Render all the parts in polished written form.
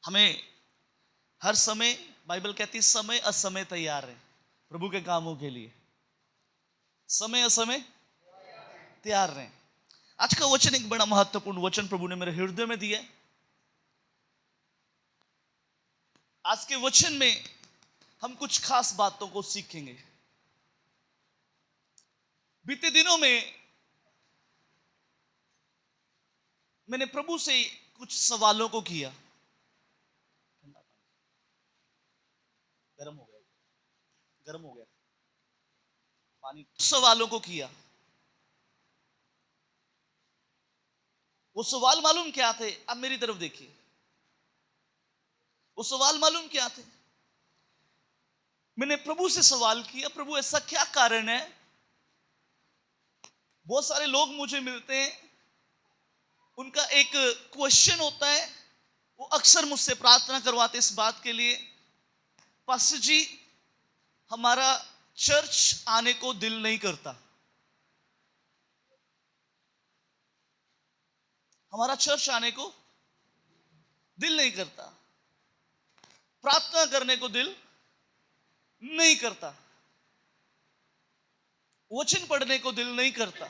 हमें हर समय, बाइबल कहती है समय असमय तैयार है प्रभु के कामों के लिए। समय असमय तैयार रहें। आज का वचन एक बड़ा महत्वपूर्ण वचन प्रभु ने मेरे हृदय में दिया है। आज के वचन में हम कुछ खास बातों को सीखेंगे। बीते दिनों में मैंने प्रभु से कुछ सवालों को किया। गर्म हो गया, गर्म हो गया पानी। सवालों को किया। वो सवाल मालूम क्या थे? अब मेरी तरफ देखिए। वो सवाल मालूम क्या थे? मैंने प्रभु से सवाल किया, प्रभु ऐसा क्या कारण है? बहुत सारे लोग मुझे मिलते हैं, उनका एक क्वेश्चन होता है, वो अक्सर मुझसे प्रार्थना करवाते इस बात के लिए, पास्टर जी हमारा चर्च आने को दिल नहीं करता, हमारा चर्च आने को दिल नहीं करता, प्रार्थना करने को दिल नहीं करता, वचन पढ़ने को दिल नहीं करता।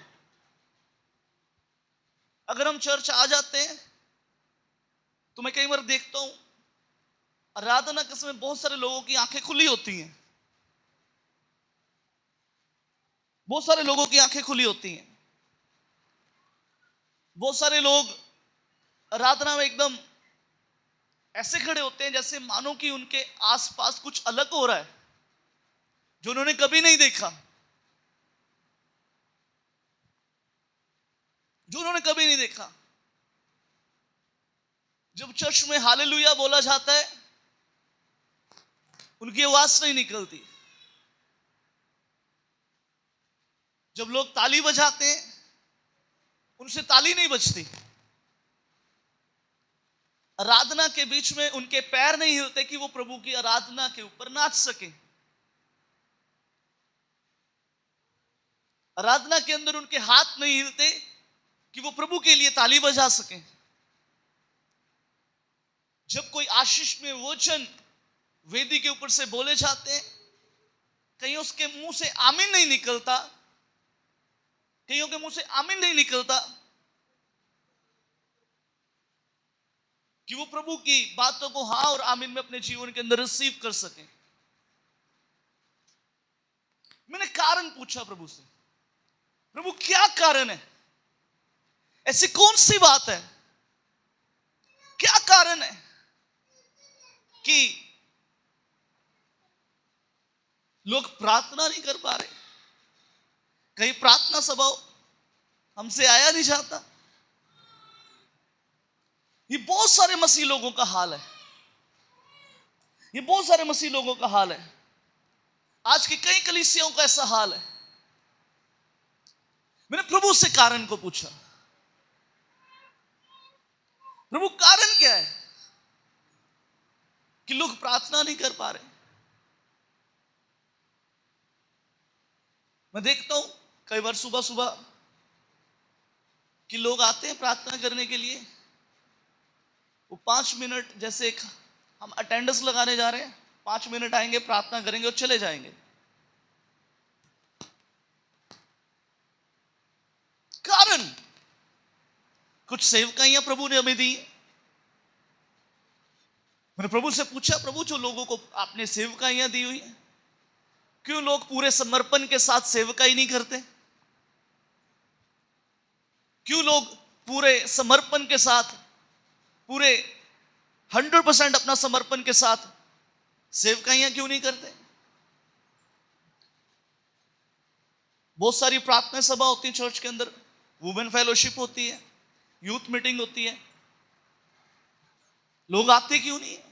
अगर हम चर्च आ जाते हैं तो मैं कई बार देखता हूं आराधना के समय बहुत सारे लोगों की आंखें खुली होती हैं, बहुत सारे लोगों की आंखें खुली होती हैं। बहुत सारे लोग आराधना में एकदम ऐसे खड़े होते हैं जैसे मानो कि उनके आसपास कुछ अलग हो रहा है जो उन्होंने कभी नहीं देखा, जो उन्होंने कभी नहीं देखा। जब चर्च में हालेलुया बोला जाता है उनकी आवाज नहीं निकलती। जब लोग ताली बजाते हैं उनसे ताली नहीं बजती। आराधना के बीच में उनके पैर नहीं हिलते कि वो प्रभु की आराधना के ऊपर नाच सके। आराधना के अंदर उनके हाथ नहीं हिलते कि वो प्रभु के लिए ताली बजा सके। जब कोई आशीष में वचन वेदी के ऊपर से बोले जाते हैं, कहीं उसके मुंह से आमीन नहीं निकलता, कईयों के मुंह से आमीन नहीं निकलता कि वो प्रभु की बातों को हाँ और आमीन में अपने जीवन के अंदर रिसीव कर सके। मैंने कारण पूछा प्रभु से, प्रभु क्या कारण है? ऐसी कौन सी बात है, क्या कारण है कि लोग प्रार्थना नहीं कर पा रहे? कहीं प्रार्थना सभा हमसे आया नहीं जाता। ये बहुत सारे मसीह लोगों का हाल है, ये बहुत सारे मसीह लोगों का हाल है। आज की कई कलीसियाओं का ऐसा हाल है। मैंने प्रभु से कारण को पूछा, प्रभु कारण क्या है कि लोग प्रार्थना नहीं कर पा रहे? मैं देखता हूं कई बार सुबह सुबह कि लोग आते हैं प्रार्थना करने के लिए, वो 5 मिनट, जैसे एक हम अटेंडेंस लगाने जा रहे हैं, 5 मिनट आएंगे, प्रार्थना करेंगे और चले जाएंगे। कारण कुछ सेवकाइयां प्रभु ने हमें दी। मैंने प्रभु से पूछा, प्रभु जो लोगों को आपने सेवकाइयां दी हुई है, क्यों लोग पूरे समर्पण के साथ सेवकाई नहीं करते? क्यों लोग पूरे समर्पण के साथ, पूरे 100% अपना समर्पण के साथ सेवकाइयां क्यों नहीं करते? बहुत सारी प्रार्थना सभा होती है चर्च के अंदर, वुमेन फेलोशिप होती है, यूथ मीटिंग होती है, लोग आते क्यों नहीं है?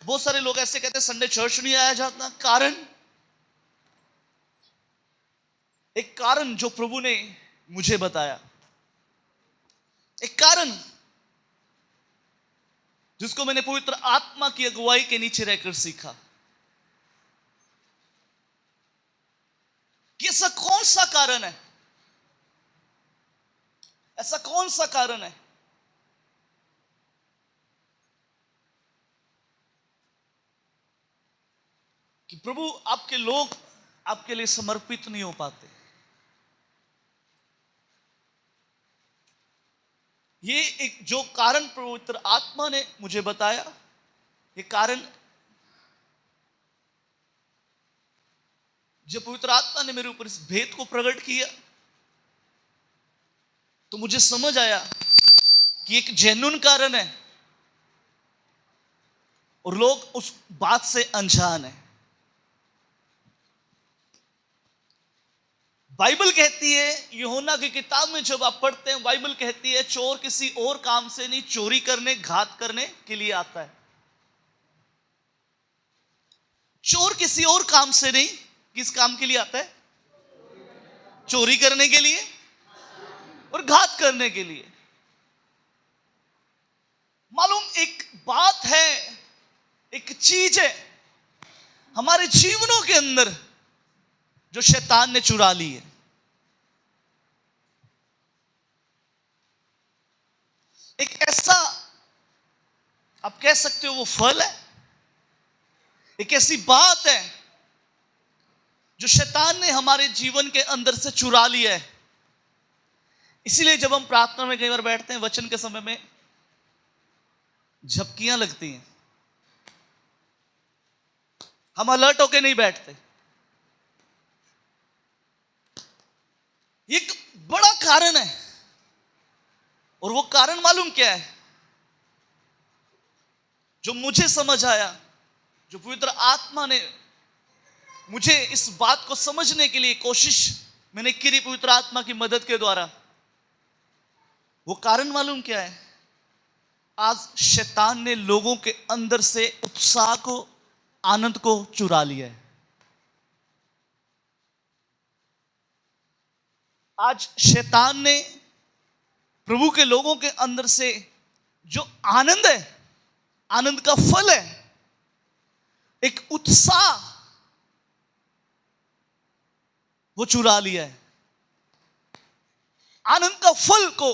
बहुत सारे लोग ऐसे कहते हैं संडे चर्च नहीं आया जाता। कारण, एक कारण जो प्रभु ने मुझे बताया, एक कारण जिसको मैंने पवित्र आत्मा की अगुवाई के नीचे रहकर सीखा कि ऐसा कौन सा कारण है, ऐसा कौन सा कारण है कि प्रभु आपके लोग आपके लिए समर्पित नहीं हो पाते। ये एक जो कारण पवित्र आत्मा ने मुझे बताया, ये कारण जब पवित्र आत्मा ने मेरे ऊपर इस भेद को प्रकट किया तो मुझे समझ आया कि एक जेन्युइन कारण है और लोग उस बात से अनजान है। बाइबल कहती है, यूहन्ना की किताब में जब आप पढ़ते हैं, बाइबल कहती है चोर किसी और काम से नहीं, चोरी करने घात करने के लिए आता है। चोर किसी और काम से नहीं, किस काम के लिए आता है? चोरी करने के लिए और घात करने के लिए। मालूम एक बात है, एक चीज है हमारे जीवनों के अंदर जो शैतान ने चुरा ली है। एक ऐसा आप कह सकते हो वो फल है, एक ऐसी बात है जो शैतान ने हमारे जीवन के अंदर से चुरा लिया है। इसीलिए जब हम प्रार्थना में कई बार बैठते हैं, वचन के समय में झपकियां लगती हैं, हम अलर्ट होके नहीं बैठते। एक बड़ा कारण है और वो कारण मालूम क्या है? जो मुझे समझ आया, जो पवित्र आत्मा ने मुझे इस बात को समझने के लिए कोशिश मैंने की पवित्र आत्मा की मदद के द्वारा, वो कारण मालूम क्या है? आज शैतान ने लोगों के अंदर से उत्साह को, आनंद को चुरा लिया है। आज शैतान ने प्रभु के लोगों के अंदर से जो आनंद है, आनंद का फल है, एक उत्साह, वो चुरा लिया है। आनंद का फल को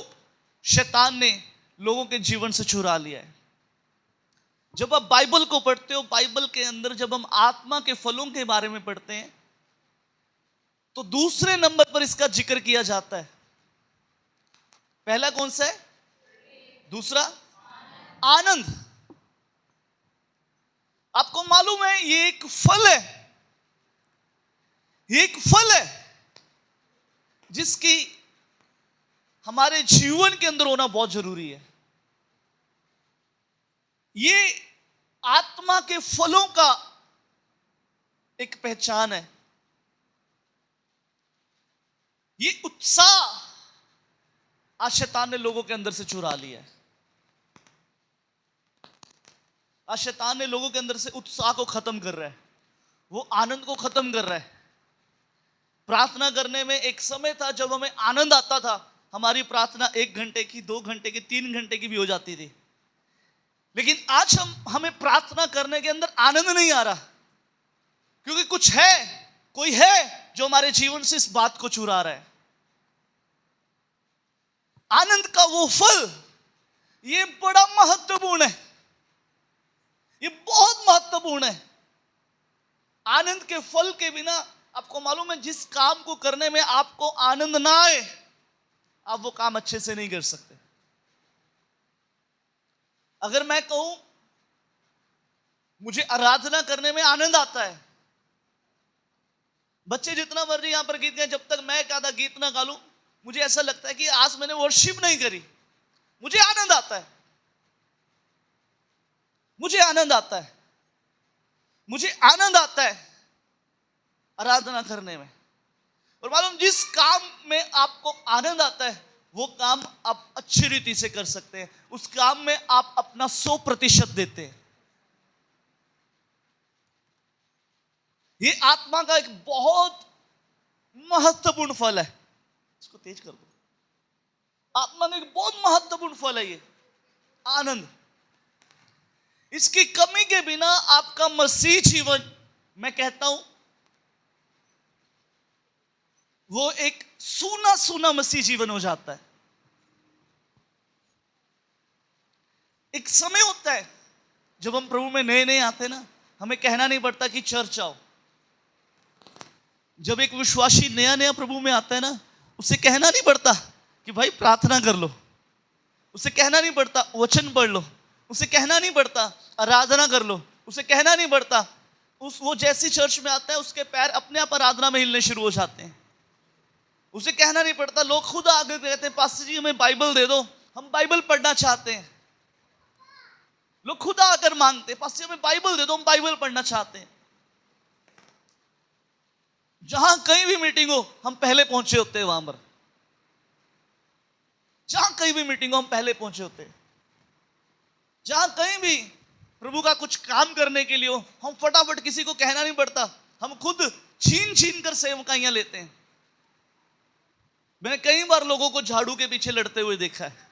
शैतान ने लोगों के जीवन से चुरा लिया है। जब आप बाइबल को पढ़ते हो, बाइबल के अंदर जब हम आत्मा के फलों के बारे में पढ़ते हैं तो दूसरे नंबर पर इसका जिक्र किया जाता है। पहला कौन सा है? दूसरा आनंद। आपको मालूम है ये एक फल है, ये एक फल है जिसकी हमारे जीवन के अंदर होना बहुत जरूरी है। ये आत्मा के फलों का एक पहचान है। ये उत्साह आज शैतान ने लोगों के अंदर से चुरा लिया है। आज शैतान ने लोगों के अंदर से उत्साह को खत्म कर रहा है, वो आनंद को खत्म कर रहा है। प्रार्थना करने में एक समय था जब हमें आनंद आता था, हमारी प्रार्थना 1 घंटे की, 2 घंटे की, 3 घंटे की भी हो जाती थी। लेकिन आज हमें प्रार्थना करने के अंदर आनंद नहीं आ रहा, क्योंकि कुछ है, कोई है जो हमारे जीवन से इस बात को चुरा रहा है। आनंद का वो फल, ये बड़ा महत्वपूर्ण है, ये बहुत महत्वपूर्ण है। आनंद के फल के बिना, आपको मालूम है, जिस काम को करने में आपको आनंद ना आए, आप वो काम अच्छे से नहीं कर सकते। अगर मैं कहूं मुझे आराधना करने में आनंद आता है, बच्चे जितना मर्जी यहां पर गीत गाएं, जब तक मैं एक आधा गीत ना गा लूं, मुझे ऐसा लगता है कि आज मैंने वर्शिप नहीं करी। मुझे आनंद आता है, मुझे आनंद आता है, मुझे आनंद आता है आराधना करने में। और मालूम, जिस काम में आपको आनंद आता है वो काम आप अच्छी रीति से कर सकते हैं, उस काम में आप अपना 100% देते हैं। ये आत्मा का एक बहुत महत्वपूर्ण फल है। इसको तेज कर दो। आत्मा में एक बहुत महत्वपूर्ण फल है ये आनंद। इसकी कमी के बिना आपका मसीह जीवन, मैं कहता हूं, वो एक सूना सूना मसीह जीवन हो जाता है। एक समय होता है जब हम प्रभु में नए नए आते हैं ना, हमें कहना नहीं पड़ता कि चर्च आओ। जब एक विश्वासी नया नया प्रभु में आता है ना, उसे कहना नहीं पड़ता कि भाई प्रार्थना कर लो, उसे कहना नहीं पड़ता वचन पढ़ लो, उसे कहना नहीं पड़ता आराधना कर लो, उसे कहना नहीं पड़ता। वो जैसी चर्च में आता है उसके पैर अपने आप आराधना में हिलने शुरू हो जाते हैं। उसे कहना नहीं पड़ता, लोग खुद आगे कहते हैं पास्टर जी हमें बाइबल दे दो, हम बाइबल पढ़ना चाहते हैं। लोग खुद आकर मांगते हैं पास्टर जी हमें बाइबल दे दो, हम बाइबल पढ़ना चाहते हैं। जहां कहीं भी मीटिंग हो हम पहले पहुंचे होते हैं वहां पर, जहां कहीं भी मीटिंग हो हम पहले पहुंचे होते हैं। जहां कहीं भी प्रभु का कुछ काम करने के लिए हो हम फटाफट, किसी को कहना नहीं पड़ता, हम खुद छीन छीन कर सेवकाइयां लेते हैं। मैंने कई बार लोगों को झाड़ू के पीछे लड़ते हुए देखा है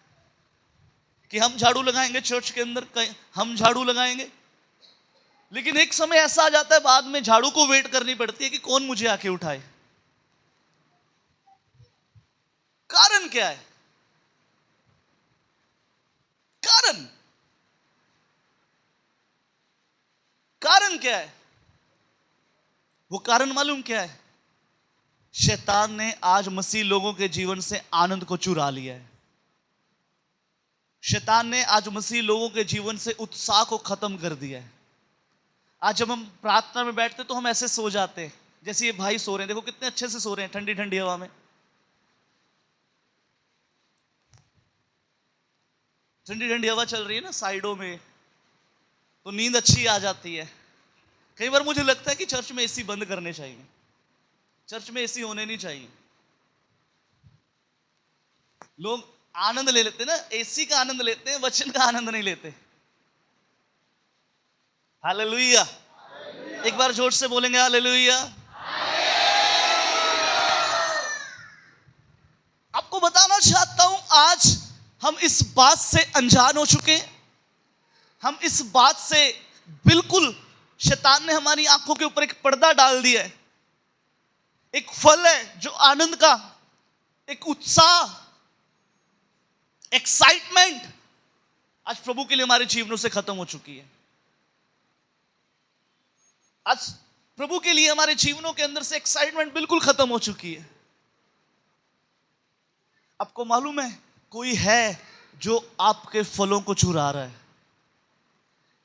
कि हम झाड़ू लगाएंगे चर्च के अंदर, हम झाड़ू लगाएंगे, लेकिन एक समय ऐसा आ जाता है बाद में झाड़ू को वेट करनी पड़ती है कि कौन मुझे आके उठाए। कारण क्या है? कारण क्या है? वो कारण मालूम क्या है? शैतान ने आज मसीह लोगों के जीवन से आनंद को चुरा लिया है। शैतान ने आज मसीह लोगों के जीवन से उत्साह को खत्म कर दिया है। आज जब हम प्रार्थना में बैठते तो हम ऐसे सो जाते हैं जैसे ये भाई सो रहे हैं, देखो कितने अच्छे से सो रहे हैं ठंडी ठंडी हवा में। ठंडी ठंडी हवा चल रही है ना साइडों में, तो नींद अच्छी आ जाती है। कई बार मुझे लगता है कि चर्च में एसी बंद करने चाहिए, चर्च में एसी होने नहीं चाहिए। लोग आनंद ले लेते ना, एसी का आनंद लेते हैं, वचन का आनंद नहीं लेते। हालेलुया, एक बार जोर से बोलेंगे हालेलुया। आपको बताना चाहता हूं आज हम इस बात से अनजान हो चुके हैं, हम इस बात से बिल्कुल, शैतान ने हमारी आंखों के ऊपर एक पर्दा डाल दिया है। एक फल है जो आनंद का, एक उत्साह, एक्साइटमेंट आज प्रभु के लिए हमारे जीवनों से खत्म हो चुकी है। आज प्रभु के लिए हमारे जीवनों के अंदर से एक्साइटमेंट बिल्कुल खत्म हो चुकी है। आपको मालूम है कोई है जो आपके फलों को चुरा रहा है।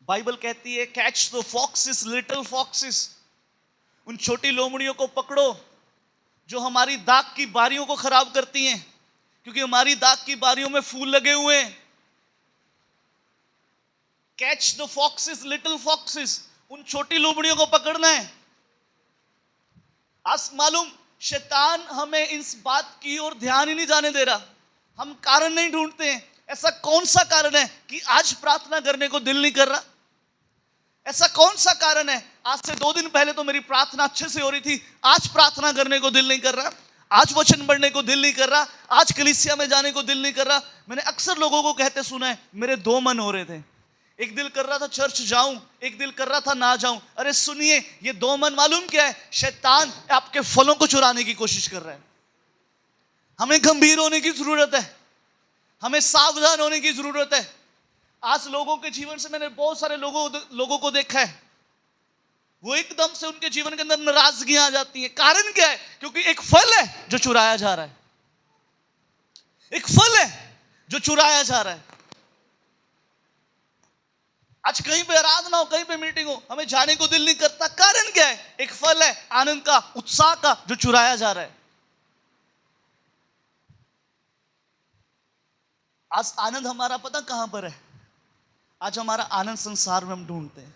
बाइबल कहती है catch the foxes little foxes, उन छोटी लोमड़ियों को पकड़ो जो हमारी दाख की बारियों को खराब करती हैं, क्योंकि हमारी दाख की बारियों में फूल लगे हुए हैं। Catch the foxes little foxes, उन छोटी लोमड़ियों को पकड़ना है। आज मालूम शैतान हमें इस बात की ओर ध्यान ही नहीं जाने दे रहा। हम कारण नहीं ढूंढते हैं, ऐसा कौन सा कारण है कि आज प्रार्थना करने को दिल नहीं कर रहा? ऐसा कौन सा कारण है? आज से 2 दिन पहले तो मेरी प्रार्थना अच्छे से हो रही थी, आज प्रार्थना करने को दिल नहीं कर रहा, आज वचन पढ़ने को दिल नहीं कर रहा, आज कलीसिया में जाने को दिल नहीं कर रहा। मैंने अक्सर लोगों को कहते सुना है मेरे 2 मन हो रहे थे, एक दिल कर रहा था चर्च जाऊं, एक दिल कर रहा था ना जाऊं। अरे सुनिए, ये 2 मन मालूम क्या है? शैतान आपके फलों को चुराने की कोशिश कर रहा है। हमें गंभीर होने की जरूरत है, हमें सावधान होने की जरूरत है। आज लोगों के जीवन से मैंने बहुत सारे लोगों को देखा है, वो एकदम से उनके जीवन के अंदर नाराजगियां आ जाती हैं। कारण क्या है? क्योंकि एक फल है जो चुराया जा रहा है, एक फल है जो चुराया जा रहा है। आज कहीं पे आराधना हो, कहीं पे मीटिंग हो, हमें जाने को दिल नहीं करता। कारण क्या है? एक फल है आनंद का, उत्साह का, जो चुराया जा रहा है। आज आनंद हमारा पता कहां पर है? आज हमारा आनंद संसार में हम ढूंढते हैं।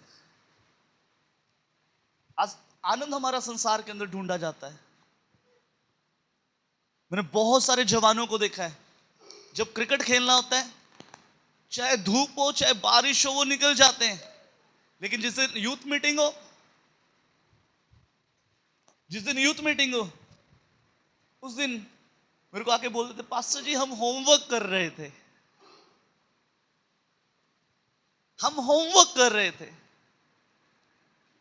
आज आनंद हमारा संसार के अंदर ढूंढा जाता है। मैंने बहुत सारे जवानों को देखा है, जब क्रिकेट खेलना होता है, चाहे धूप हो चाहे बारिश हो, वो निकल जाते हैं। लेकिन जिस दिन यूथ मीटिंग हो, उस दिन मेरे को आके बोलते थे पास्टर जी हम होमवर्क कर रहे थे, हम होमवर्क कर रहे थे।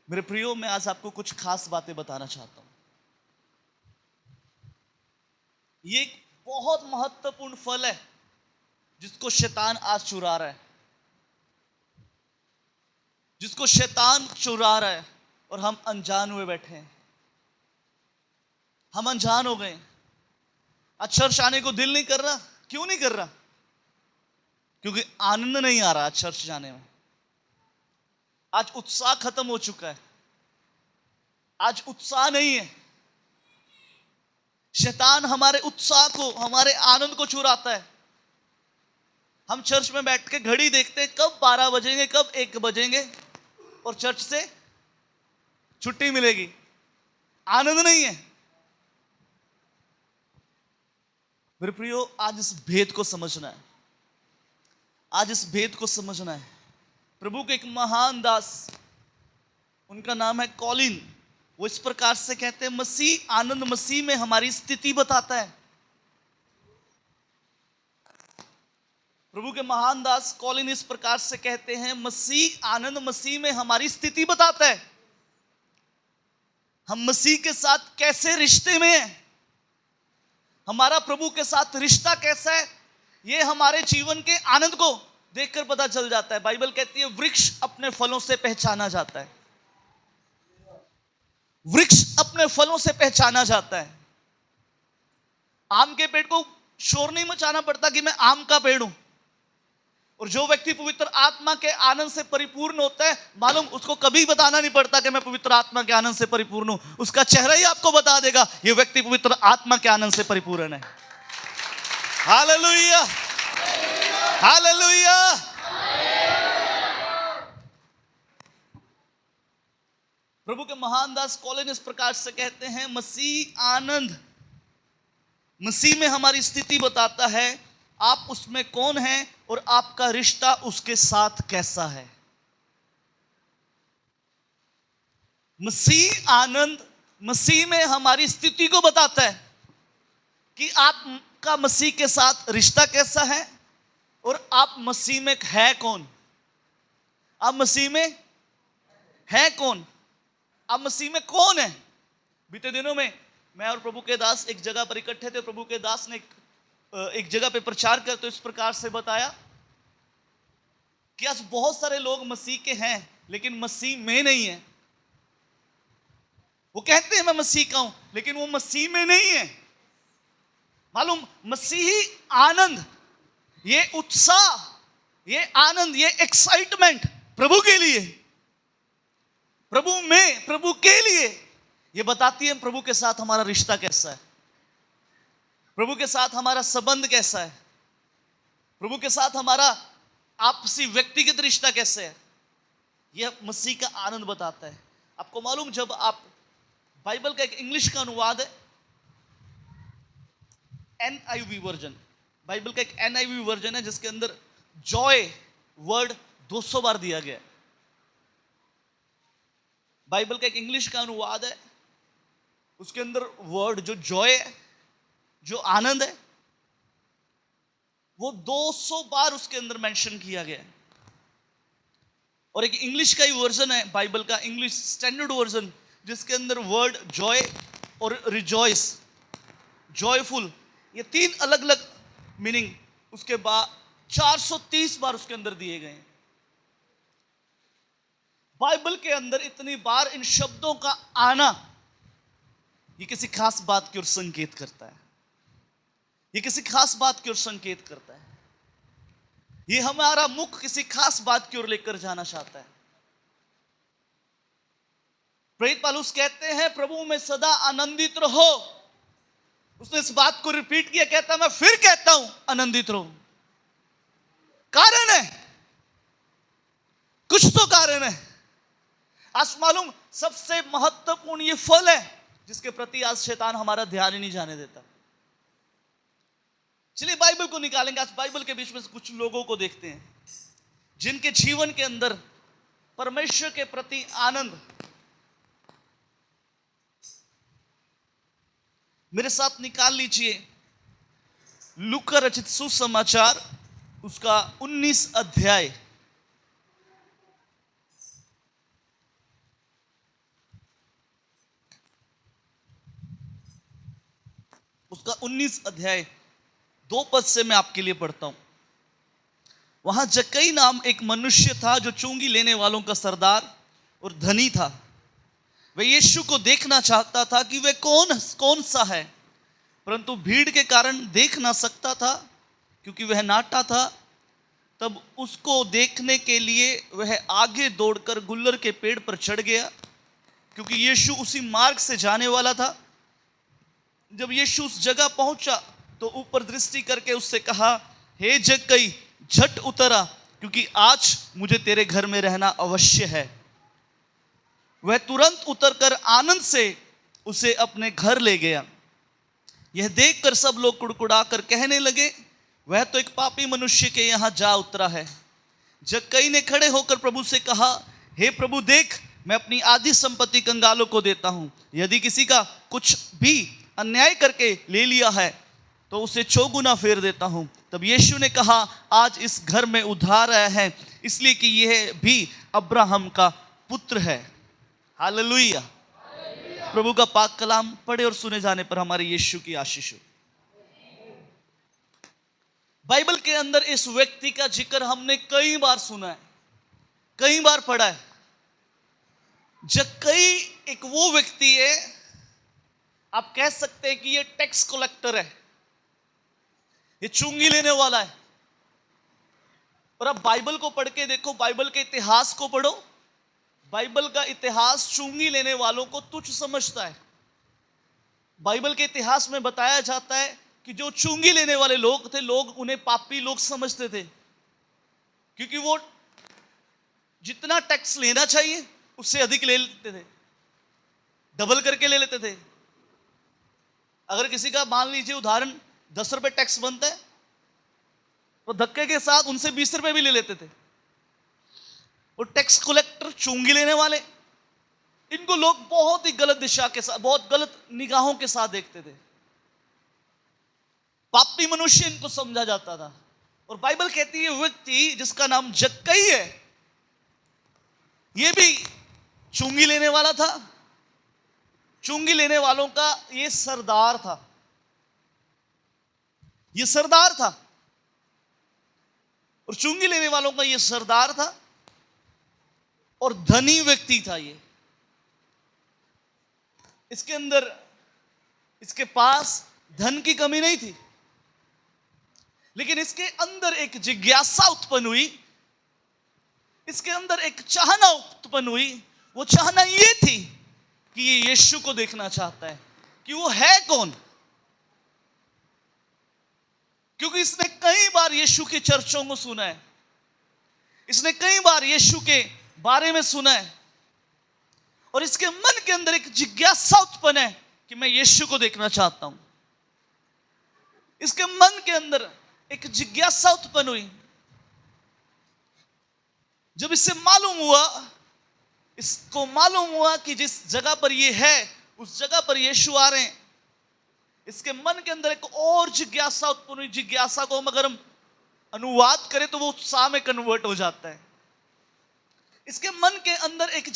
मेरे प्रियो, मैं आज आपको कुछ खास बातें बताना चाहता हूं। ये एक बहुत महत्वपूर्ण फल है जिसको शैतान आज चुरा रहा है। जिसको शैतान चुरा रहा है और हम अनजान हुए बैठे हैं। हम अनजान हो गए। आज चर्च आने को दिल नहीं कर रहा। क्यों नहीं कर रहा? क्योंकि आनंद नहीं आ रहा आज चर्च जाने में। आज उत्साह खत्म हो चुका है। आज उत्साह नहीं है। शैतान हमारे उत्साह को, हमारे आनंद को चुराता है। हम चर्च में बैठ के घड़ी देखते हैं, कब 12 बजेंगे, कब 1 बजेंगे और चर्च से छुट्टी मिलेगी। आनंद नहीं है। मेरे प्रियो, आज इस भेद को समझना है। आज इस भेद को समझना है। प्रभु के एक महान दास, उनका नाम है कॉलिन, वो इस प्रकार से कहते हैं, मसीह आनंद मसीह में हमारी स्थिति बताता है। प्रभु के महान दास कॉलिन इस प्रकार से कहते हैं, मसीह आनंद मसीह में हमारी स्थिति बताता है। हम मसीह के साथ कैसे रिश्ते में हैं, हमारा प्रभु के साथ रिश्ता कैसा है, ये हमारे जीवन के आनंद को देखकर पता चल जाता है। बाइबल कहती है, वृक्ष अपने फलों से पहचाना जाता है। वृक्ष अपने फलों से पहचाना जाता है। आम के पेड़ को शोर नहीं मचाना पड़ता कि मैं आम का पेड़ हूं। और जो व्यक्ति पवित्र आत्मा के आनंद से परिपूर्ण होता है, मालूम, उसको कभी बताना नहीं पड़ता कि मैं पवित्र आत्मा के आनंद से परिपूर्ण हूं। उसका चेहरा ही आपको बता देगा, यह व्यक्ति पवित्र आत्मा के आनंद से परिपूर्ण है। Hallelujah, hallelujah. प्रभु के महान दास कॉलिन इस प्रकार से कहते हैं, मसीह आनंद मसीह में हमारी स्थिति बताता है। आप उसमें कौन हैं और आपका रिश्ता उसके साथ कैसा है। मसीह आनंद मसीह में हमारी स्थिति को बताता है कि आपका मसीह के साथ रिश्ता कैसा है और आप मसीह में है कौन। आप मसीह में है कौन? आप मसीह में कौन है? बीते दिनों में मैं और प्रभु के दास एक जगह पर इकट्ठे थे। प्रभु के दास ने एक जगह पे प्रचार करते तो इस प्रकार से बताया कि आज बहुत सारे लोग मसीह के हैं लेकिन मसीह में नहीं है। वो कहते हैं मैं मसीह का हूं, लेकिन वो मसीह में नहीं है। मालूम, मसीही आनंद, ये उत्साह, ये आनंद, ये एक्साइटमेंट प्रभु के लिए, प्रभु में, प्रभु के लिए, ये बताती है प्रभु के साथ हमारा रिश्ता कैसा है, प्रभु के साथ हमारा संबंध कैसा है, प्रभु के साथ हमारा आपसी व्यक्तिगत रिश्ता कैसे है। यह मसीह का आनंद बताता है। आपको मालूम, जब आप बाइबल का एक इंग्लिश का अनुवाद है, NIV वर्जन, बाइबल का एक NIV वर्जन है जिसके अंदर जॉय वर्ड 200 बार दिया गया है। बाइबल का एक इंग्लिश का अनुवाद है, उसके अंदर वर्ड जो जॉय है, जो आनंद है, वो 200 बार उसके अंदर मेंशन किया गया है। और एक इंग्लिश का ही वर्जन है, बाइबल का इंग्लिश स्टैंडर्ड वर्जन, जिसके अंदर वर्ड जॉय और रिजॉइस, जॉयफुल, ये 3 अलग अलग मीनिंग उसके बाद 430 बार उसके अंदर दिए गए हैं। बाइबल के अंदर इतनी बार इन शब्दों का आना, ये किसी खास बात की ओर संकेत करता है। ये किसी खास बात की ओर संकेत करता है। ये हमारा मुख किसी खास बात की ओर लेकर जाना चाहता है। प्रेरित पौलुस कहते हैं, प्रभु में सदा आनंदित रहो। उसने इस बात को रिपीट किया, कहता है मैं फिर कहता हूं आनंदित रहो। कारण है, कुछ तो कारण है। आज मालूम, सबसे महत्वपूर्ण ये फल है जिसके प्रति आज शैतान हमारा ध्यान ही नहीं जाने देता। चलिए बाइबल को निकालेंगे। आज बाइबल के बीच में कुछ लोगों को देखते हैं जिनके जीवन के अंदर परमेश्वर के प्रति आनंद। मेरे साथ निकाल लीजिए लूका रचित सुसमाचार, उसका 19 अध्याय, उसका 19 अध्याय 2 पद से मैं आपके लिए पढ़ता हूं। वहां जक्कई नाम एक मनुष्य था जो चुंगी लेने वालों का सरदार और धनी था। वह यीशु को देखना चाहता था कि वह कौन सा है, परंतु भीड़ के कारण देख ना सकता था क्योंकि वह नाटा था। तब उसको देखने के लिए वह आगे दौड़कर गुल्लर के पेड़ पर चढ़ गया, क्योंकि यीशु उसी मार्ग से जाने वाला था। जब यीशु उस जगह पहुंचा तो ऊपर दृष्टि करके उससे कहा, हे जक्कई, झट उतर आ, क्योंकि आज मुझे तेरे घर में रहना अवश्य है। वह तुरंत उतरकर आनंद से उसे अपने घर ले गया। यह देखकर सब लोग कुड़कुड़ाकर कहने लगे, वह तो एक पापी मनुष्य के यहाँ जा उतरा है। जक्कई ने खड़े होकर प्रभु से कहा, हे प्रभु, देख, मैं अपनी आधी संपत्ति कंगालों को देता हूँ। यदि किसी का कुछ भी अन्याय करके ले लिया है तो उसे 4 गुना फेर देता हूँ। तब यीशु ने कहा, आज इस घर में उद्धार आया है, इसलिए कि यह भी अब्राहम का पुत्र है। हालेलुया। प्रभु का पाक कलाम पढ़े और सुने जाने पर हमारे यीशु की आशीष हो। बाइबल के अंदर इस व्यक्ति का जिक्र हमने कई बार सुना है, कई बार पढ़ा है। जक्कई एक वो व्यक्ति है, आप कह सकते हैं कि ये टैक्स कलेक्टर है, ये चुंगी लेने वाला है। और अब बाइबल को पढ़ के देखो, बाइबल के इतिहास को पढ़ो। बाइबल का इतिहास चुंगी लेने वालों को तुच्छ समझता है। बाइबल के इतिहास में बताया जाता है कि जो चुंगी लेने वाले लोग थे, लोग उन्हें पापी लोग समझते थे, क्योंकि वो जितना टैक्स लेना चाहिए उससे अधिक ले लेते थे, डबल करके ले लेते थे। अगर किसी का मान लीजिए उदाहरण 10 रुपए टैक्स बनता है तो धक्के के साथ उनसे 20 रुपए भी ले लेते थे। वो टैक्स कलेक्टर, चुंगी लेने वाले, इनको लोग बहुत ही गलत दिशा के साथ, बहुत गलत निगाहों के साथ देखते थे। पापी मनुष्य इनको समझा जाता था। और बाइबल कहती है व्यक्ति जिसका नाम जक्कई है, यह भी चुंगी लेने वाला था। चुंगी लेने वालों का ये सरदार था, ये सरदार था, और चुंगी लेने वालों का ये सरदार था, और धनी व्यक्ति था ये। इसके अंदर, इसके पास धन की कमी नहीं थी, लेकिन इसके अंदर एक जिज्ञासा उत्पन्न हुई, इसके अंदर एक चाहना उत्पन्न हुई। वो चाहना ये थी कि ये यीशु को देखना चाहता है कि वो है कौन, क्योंकि इसने कई बार यीशु की चर्चों को सुना है, इसने कई बार यीशु के बारे में सुना है, और इसके मन के अंदर एक जिज्ञासा उत्पन्न है कि मैं यीशु को देखना चाहता हूं। इसके मन के अंदर एक जिज्ञासा उत्पन्न हुई। जब इससे इसको मालूम हुआ कि जिस जगह पर ये है उस जगह पर यीशु आ रहे हैं, इसके मन के अंदर एक और जिज्ञासा उत्पन्न हुई। जिज्ञासा को अगर हम अनुवाद करें तो वो उत्साह में कन्वर्ट हो जाता है। इसके मन के अंदर एक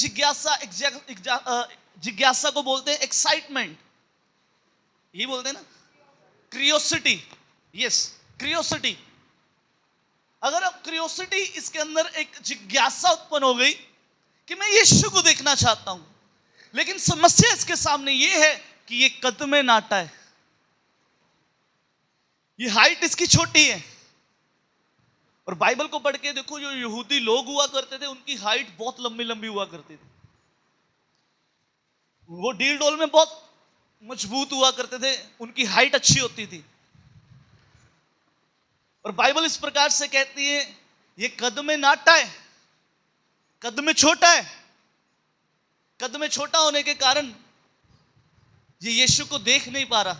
जिज्ञासा को बोलते हैं एक्साइटमेंट, यही बोलते हैं ना, क्रियोसिटी। Yes, curiosity. अगर अब क्रियोसिटी, इसके अंदर एक जिज्ञासा उत्पन्न हो गई कि मैं यीशु को देखना चाहता हूं, लेकिन समस्या इसके सामने यह है कि ये कद में नाटा है, ये हाइट इसकी छोटी है। और बाइबल को पढ़ के देखो, जो यहूदी लोग हुआ करते थे उनकी हाइट बहुत लंबी लंबी हुआ करती थी, वो डील डोल में बहुत मजबूत हुआ करते थे, उनकी हाइट अच्छी होती थी। और बाइबल इस प्रकार से कहती है, ये कद में नाटा है, कद में छोटा है। कद में छोटा होने के कारण ये यीशु को देख नहीं पा रहा।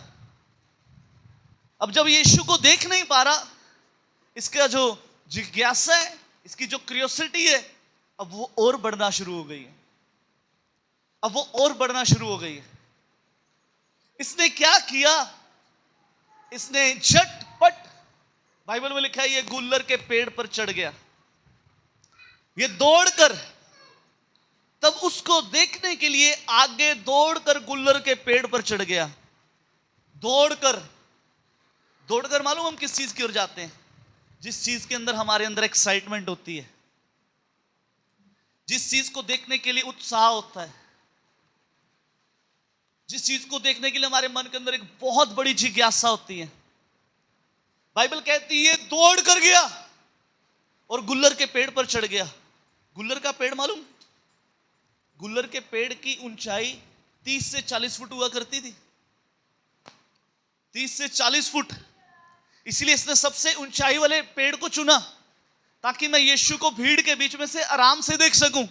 अब जब यीशु को देख नहीं पा रहा, इसका जो जिज्ञासा है, इसकी जो क्यूरियोसिटी है, अब वो और बढ़ना शुरू हो गई है, अब वो और बढ़ना शुरू हो गई है। इसने क्या किया? इसने झटपट, बाइबल में लिखा है, ये गुल्लर के पेड़ पर चढ़ गया। ये दौड़कर, तब उसको देखने के लिए आगे दौड़कर गुल्लर के पेड़ पर चढ़ गया। दौड़कर मालूम हम किस चीज की ओर जाते हैं? जिस चीज के अंदर हमारे अंदर एक्साइटमेंट होती है, जिस चीज को देखने के लिए उत्साह होता है, जिस चीज को देखने के लिए हमारे मन के अंदर एक बहुत बड़ी जिज्ञासा होती है, बाइबल कहती है दौड़ कर गया और गुल्लर के पेड़ पर चढ़ गया। गुल्लर का पेड़ मालूम? गुल्लर के पेड़ की ऊंचाई 30 से 40 फुट हुआ करती थी, 30 से 40 फुट। इसलिए इसने सबसे ऊंचाई वाले पेड़ को चुना ताकि मैं यीशु को भीड़ के बीच में से आराम से देख सकूं।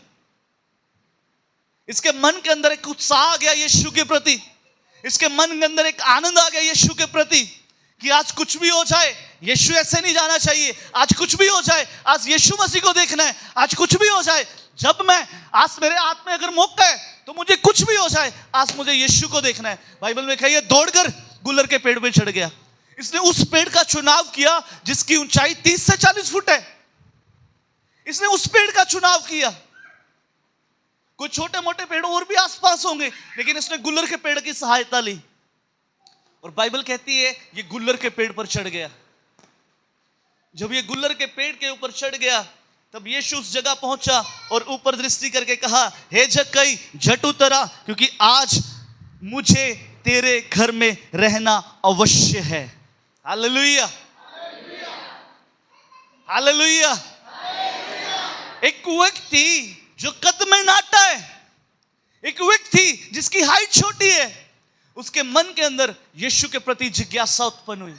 इसके मन के अंदर एक उत्साह आ गया यीशु के प्रति, इसके मन के अंदर एक आनंद आ गया यीशु के प्रति कि आज कुछ भी हो जाए, यीशु ऐसे नहीं जाना चाहिए, आज कुछ भी हो जाए, आज यीशु मसीह को देखना है, आज कुछ भी हो जाए, जब मैं आज मेरे हाथ में अगर मौका है तो मुझे कुछ भी हो जाए, आज मुझे यीशु को देखना है। बाइबल में लिखा है ये दौड़कर गुल्लर के पेड़ पे चढ़ गया। इसने उस पेड़ का चुनाव किया जिसकी ऊंचाई 30 से 40 फुट है। इसने उस पेड़ का चुनाव किया। कोई छोटे मोटे पेड़ और भी आसपास होंगे, लेकिन इसने गुल्लर के पेड़ की सहायता ली और बाइबल कहती है ये गुल्लर के पेड़ पर चढ़ गया। जब ये गुल्लर के पेड़ के ऊपर चढ़ गया तब यीशु उस जगह पहुंचा और ऊपर दृष्टि करके कहा, हे जक्कई झट उतरा, क्योंकि आज मुझे तेरे घर में रहना अवश्य है। Hallelujah, hallelujah. एक व्यक्ति जो कद में नाटा है, एक व्यक्ति जिसकी हाइट छोटी है, उसके मन के अंदर यीशु के प्रति जिज्ञासा उत्पन्न हुई।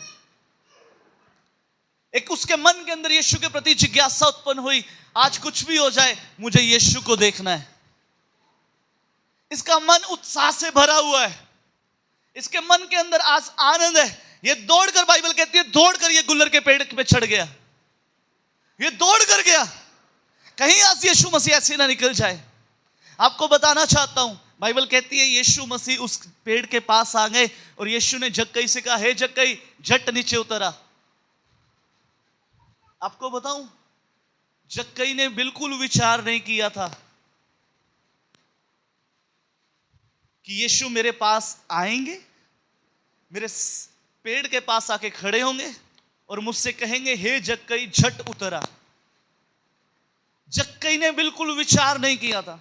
एक उसके मन के अंदर यीशु के प्रति जिज्ञासा उत्पन्न हुई, आज कुछ भी हो जाए मुझे यीशु को देखना है। इसका मन उत्साह से भरा हुआ है, इसके मन के अंदर आज आनंद है। ये दौड़कर, बाइबल कहती है दौड़कर ये गुल्लर के पेड़ पे चढ़ गया, ये दौड़ कर गया। कहीं आज यीशु मसीह ऐसे ना निकल जाए। आपको बताना चाहता हूं, बाइबल कहती है यीशु मसीह उस पेड़ के पास आ गए और यीशु ने जक्कई से कहा, हे जक्कई झट नीचे उतरा। आपको बताऊं, जक्कई ने बिल्कुल विचार नहीं किया था कि यीशु मेरे पास आएंगे, मेरे पेड़ के पास आके खड़े होंगे और मुझसे कहेंगे, हे जक्कई झट उतरा। जक्कई ने बिल्कुल विचार नहीं किया था,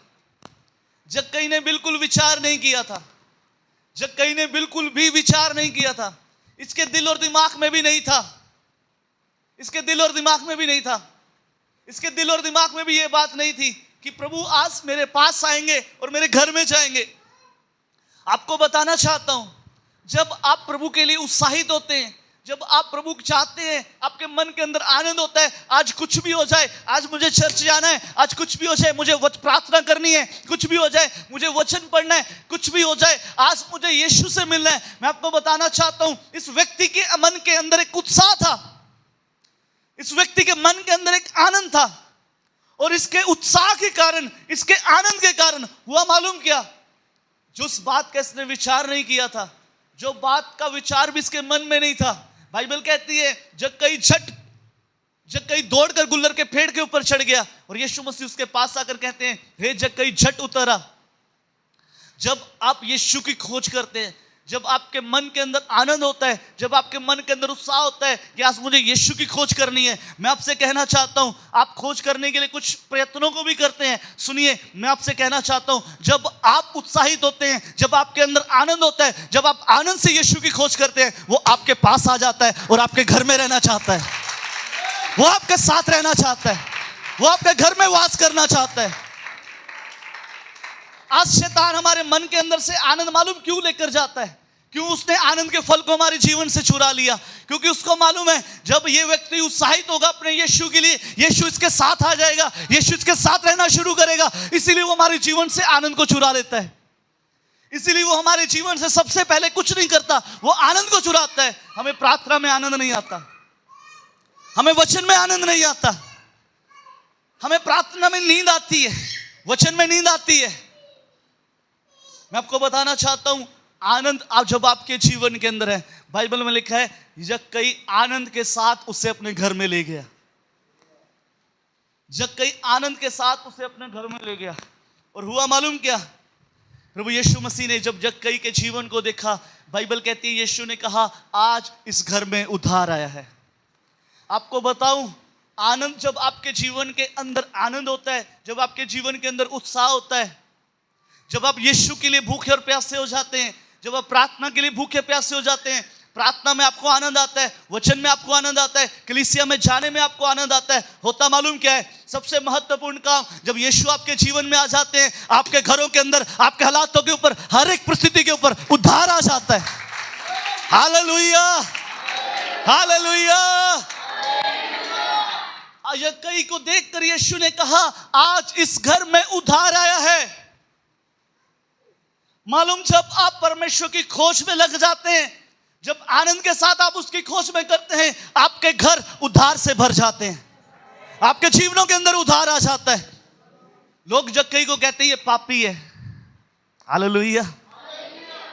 जक्कई ने बिल्कुल विचार नहीं किया था, जक्कई ने बिल्कुल भी विचार नहीं किया था। इसके दिल और दिमाग में भी नहीं था, इसके दिल और दिमाग में भी नहीं था, इसके दिल और दिमाग में भी ये बात नहीं थी कि प्रभु आज मेरे पास आएंगे और मेरे घर में जाएंगे। आपको बताना चाहता हूं, जब आप प्रभु के लिए उत्साहित होते हैं, जब आप प्रभु चाहते हैं, आपके मन के अंदर आनंद होता है, आज कुछ भी हो जाए, आज मुझे चर्च जाना है, आज कुछ भी हो जाए मुझे प्रार्थना करनी है, कुछ भी हो जाए मुझे वचन पढ़ना है, कुछ भी हो जाए आज मुझे यीशु से मिलना है। मैं आपको बताना चाहता हूं, इस व्यक्ति के मन के अंदर एक उत्साह था, इस व्यक्ति के मन के अंदर एक आनंद था और इसके उत्साह के कारण, इसके आनंद के कारण हुआ मालूम क्या? जो उस बात का इसने विचार नहीं किया था, जो बात का विचार भी इसके मन में नहीं था, बाइबल कहती है जक्कई दौड़कर गुल्लर के पेड़ के ऊपर चढ़ गया और यीशु मसीह उसके पास आकर कहते हैं, हे जक्कई झट उतरा। जब आप यीशु की खोज करते हैं, जब आपके मन के अंदर आनंद होता है, जब आपके मन के अंदर उत्साह होता है कि आज मुझे यीशु की खोज करनी है, मैं आपसे कहना चाहता हूं, आप खोज करने के लिए कुछ प्रयत्नों को भी करते हैं। सुनिए, मैं आपसे कहना चाहता हूं, जब आप उत्साहित होते हैं, जब आपके अंदर आनंद होता है, जब आप आनंद से यीशु की खोज करते हैं, वो आपके पास आ जाता है और आपके घर में रहना चाहता है, वो आपके साथ रहना चाहता है, वो आपके घर में वास करना चाहता है। आज शैतान हमारे मन के अंदर से आनंद मालूम क्यों लेकर जाता है? क्यों उसने आनंद के फल को हमारे जीवन से चुरा लिया? क्योंकि उसको मालूम है जब ये व्यक्ति उत्साहित होगा अपने यीशु के लिए, यीशु इसके साथ आ जाएगा, यीशु इसके साथ रहना शुरू करेगा। इसीलिए वो हमारे जीवन से आनंद को चुरा लेता है, इसीलिए वो हमारे जीवन से सबसे पहले कुछ नहीं करता, वो आनंद को चुराता है। हमें प्रार्थना में आनंद नहीं आता, हमें वचन में आनंद नहीं आता, हमें प्रार्थना में नींद आती है, वचन में नींद आती है। मैं आपको बताना चाहता हूं, आनंद आप जब आपके जीवन के अंदर है, बाइबल में लिखा है जक्कई आनंद के साथ उसे अपने घर में ले गया, जक्कई आनंद के साथ उसे अपने घर में ले गया। और हुआ मालूम क्या? प्रभु यीशु मसीह ने जब जक्कई के जीवन को देखा, बाइबल कहती है यीशु ने कहा, आज इस घर में उद्धार आया है, आपको बताऊं, आनंद जब आपके जीवन के अंदर आनंद होता है, जब आपके जीवन के अंदर उत्साह होता है, जब आप यीशु के लिए भूखे और प्यासे हो जाते हैं, जब आप प्रार्थना के लिए भूखे प्यासे हो जाते हैं, प्रार्थना में आपको आनंद आता है, वचन में आपको आनंद आता है, कलीसिया में जाने में आपको आनंद आता है, होता मालूम क्या है? सबसे महत्वपूर्ण काम, जब यीशु आपके जीवन में आ जाते हैं, आपके घरों के अंदर, आपके हालातों के ऊपर, हर एक परिस्थिति के ऊपर उद्धार आ जाता है। Hallelujah, hallelujah. आज कई को देखकर यीशु ने कहा, आज इस घर में उद्धार आया है। मालूम, जब आप परमेश्वर की खोज में लग जाते हैं, जब आनंद के साथ आप उसकी खोज में करते हैं, आपके घर उद्धार से भर जाते हैं, आपके जीवनों के अंदर उद्धार आ जाता है। लोग जब कई को कहते हैं ये पापी है, हालेलुया।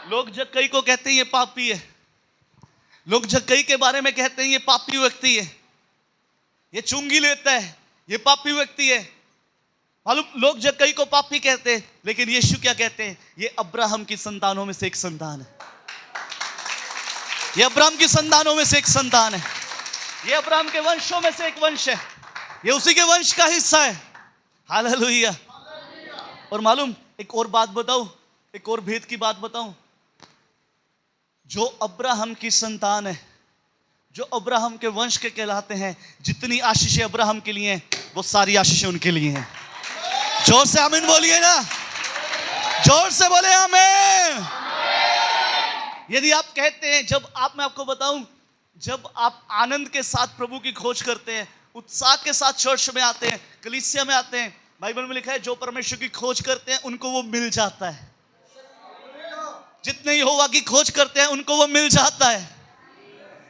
लोग जब कई को कहते हैं ये पापी है, लोग जब कई के बारे में कहते हैं ये पापी व्यक्ति है, ये चुंगी लेता है, ये पापी व्यक्ति है। मालूम, लोग जब कई को पापी कहते हैं, लेकिन यीशु क्या कहते हैं? ये अब्राहम की संतानों में से एक संतान है, ये अब्राहम की संतानों में से एक संतान है, ये अब्राहम के वंशों में से एक वंश है, ये उसी के वंश का हिस्सा है। हालेलुया। और मालूम, एक और बात बताऊं, एक और भेद की बात बताऊं, जो अब्राहम की संतान है, जो अब्राहम के वंश के कहलाते हैं, जितनी आशीषें अब्राहम के लिए हैं, वो सारी आशीषें उनके लिए हैं। जोर से आमीन बोलिए ना, जोर से बोले आमीन। यदि आप कहते हैं, जब आप, मैं आपको बताऊं, जब आप आनंद के साथ प्रभु की खोज करते हैं, उत्साह के साथ चर्च में आते हैं, कलीसिया में आते हैं, बाइबल में लिखा है जो परमेश्वर की खोज करते हैं उनको वो मिल जाता है। जितने यहोवा की खोज करते हैं उनको वो मिल जाता है,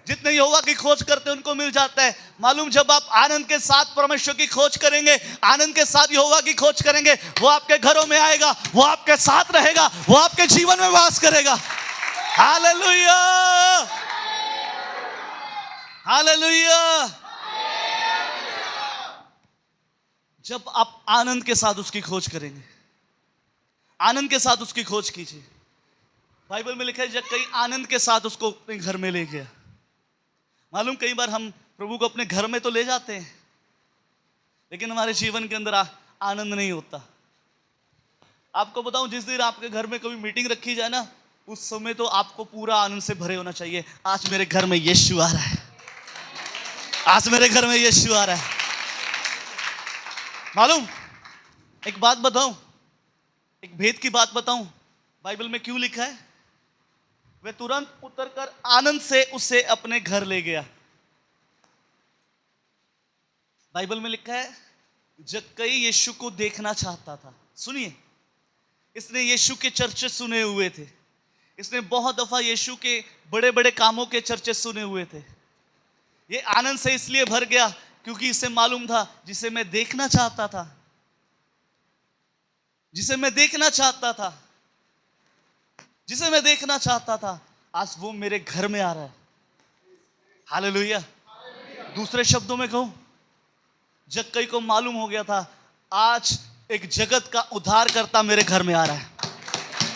जितने यहोवा की खोज करते हैं उनको मिल जाता है। मालूम, जब आप आनंद के साथ परमेश्वर की खोज करेंगे, आनंद के साथ यहोवा की खोज करेंगे, वो आपके घरों में आएगा, वो आपके साथ रहेगा, वो आपके जीवन में वास करेगा। Hallelujah, hallelujah. जब आप आनंद के साथ उसकी खोज करेंगे, आनंद के साथ उसकी खोज कीजिए। बाइबल में लिखा है जब कई आनंद के साथ उसको अपने घर में ले गया। मालूम, कई बार हम प्रभु को अपने घर में तो ले जाते हैं, लेकिन हमारे जीवन के अंदर आनंद नहीं होता। आपको बताऊं, जिस दिन आपके घर में कभी मीटिंग रखी जाए ना, उस समय तो आपको पूरा आनंद से भरे होना चाहिए। आज मेरे घर में यीशु आ रहा है, आज मेरे घर में यीशु आ रहा है। मालूम, एक बात बताऊं, एक भेद की बात बताऊं, बाइबल में क्यों लिखा है? वे तुरंत उतरकर आनंद से उसे अपने घर ले गया। बाइबल में लिखा है जक्कई यीशु को देखना चाहता था। सुनिए, इसने यीशु के चर्चे सुने हुए थे, इसने बहुत दफा यीशु के बड़े बड़े कामों के चर्चे सुने हुए थे। ये आनंद से इसलिए भर गया क्योंकि इसे मालूम था, जिसे मैं देखना चाहता था, जिसे मैं देखना चाहता था, जिसे मैं देखना चाहता था, आज वो मेरे घर में आ रहा है। हालेलुया। दूसरे शब्दों में कहूं, जक्कई को मालूम हो गया था आज एक जगत का उद्धारकर्ता मेरे घर में आ रहा है।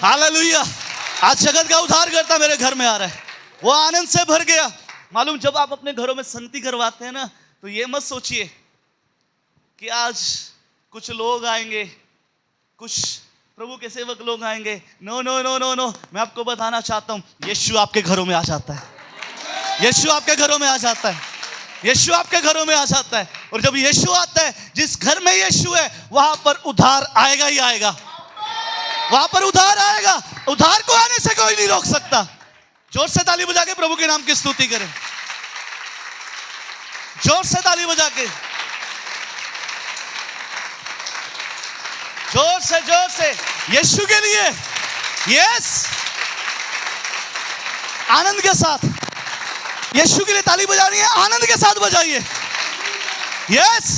हालेलुया। आज जगत का उद्धारकर्ता मेरे घर में आ रहा है। वो आनंद से भर गया। मालूम, जब आप अपने घरों में संगति करवाते हैं ना, तो ये मत सोचिए कि आज कुछ लोग आएंगे, कुछ प्रभु के सेवक लोग आएंगे। No no no no no, मैं आपको बताना चाहता हूं, यीशु आपके घरों में आ जाता है। यीशु आपके घरों में आ जाता है। यीशु आपके घरों में आ जाता है। और जब यीशु आता है, जिस घर में यीशु है वहां पर उद्धार आएगा ही आएगा, वहां पर उद्धार आएगा। उद्धार को आने से कोई नहीं रोक सकता। जोर से ताली बजा के प्रभु के नाम की स्तुति करें, जोर से ताली बजा के, जोर से यीशु के लिए। यस, आनंद के साथ यीशु के लिए ताली बजानी है, आनंद के साथ बजाइए। यस,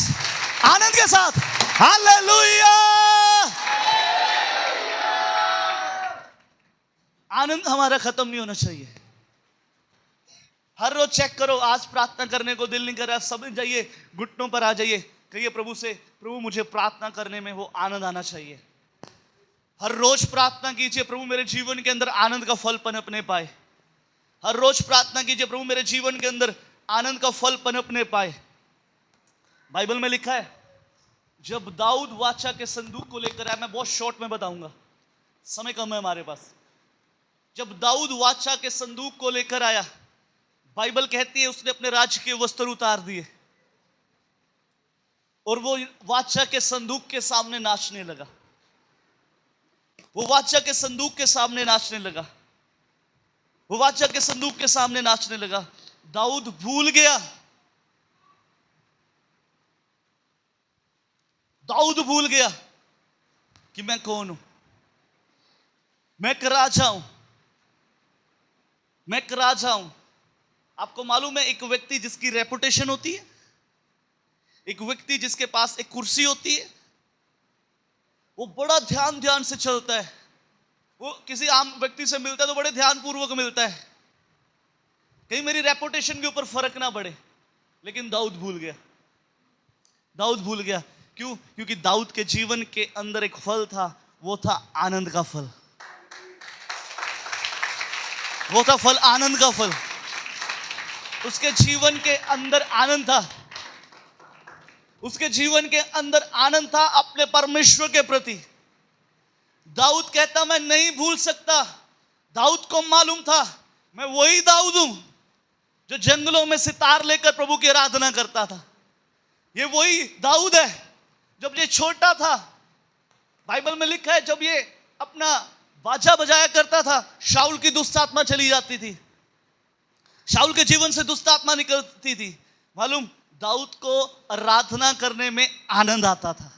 आनंद के साथ। हालेलुया। आनंद हमारा खत्म नहीं होना चाहिए। हर रोज चेक करो, आज प्रार्थना करने को दिल नहीं कर रहा, सब जाइए घुटनों पर आ जाइए, कहिए प्रभु से, प्रभु मुझे प्रार्थना करने में वो आनंद आना चाहिए। हर रोज प्रार्थना कीजिए, प्रभु मेरे जीवन के अंदर आनंद का फल पनपने पाए। हर रोज प्रार्थना कीजिए, प्रभु मेरे जीवन के अंदर आनंद का फल पनपने पाए। बाइबल में लिखा है, जब दाऊद वाचा के संदूक को लेकर आया, मैं बहुत शॉर्ट में बताऊंगा, समय कम है हमारे पास। जब दाऊद वाचा के संदूक को लेकर आया, बाइबल कहती है उसने अपने राज्य के वस्त्र उतार दिए और वो वाचा के संदूक के सामने नाचने लगा। वो वाचा के संदूक के सामने नाचने लगा। वो वाचा के संदूक के सामने नाचने लगा। दाऊद भूल गया, दाऊद भूल गया कि मैं कौन हूं। मैं एक राजा हूं, मैं एक राजा हूं। आपको मालूम है, एक व्यक्ति जिसकी रेपुटेशन होती है, एक व्यक्ति जिसके पास एक कुर्सी होती है, वो बड़ा ध्यान ध्यान से चलता है। वो किसी आम व्यक्ति से मिलता है तो बड़े ध्यान पूर्वक मिलता है, कहीं मेरी रेपुटेशन के ऊपर फर्क ना पड़े। लेकिन दाऊद भूल गया, दाऊद भूल गया। क्यों? क्योंकि दाऊद के जीवन के अंदर एक फल था, वो था आनंद का फल। वो था फल, आनंद का फल। उसके जीवन के अंदर आनंद था। उसके जीवन के अंदर आनंद था अपने परमेश्वर के प्रति। दाऊद कहता, मैं नहीं भूल सकता। दाऊद को मालूम था, मैं वही दाऊद हूं जो जंगलों में सितार लेकर प्रभु की आराधना करता था। ये वही दाऊद है। जब ये छोटा था, बाइबल में लिखा है, जब ये अपना बाजा बजाया करता था, शाऊल की दुष्ट आत्मा चली जाती थी, शाऊल के जीवन से दुष्ट आत्मा निकलती थी। मालूम, दाऊद को आराधना करने में आनंद आता था।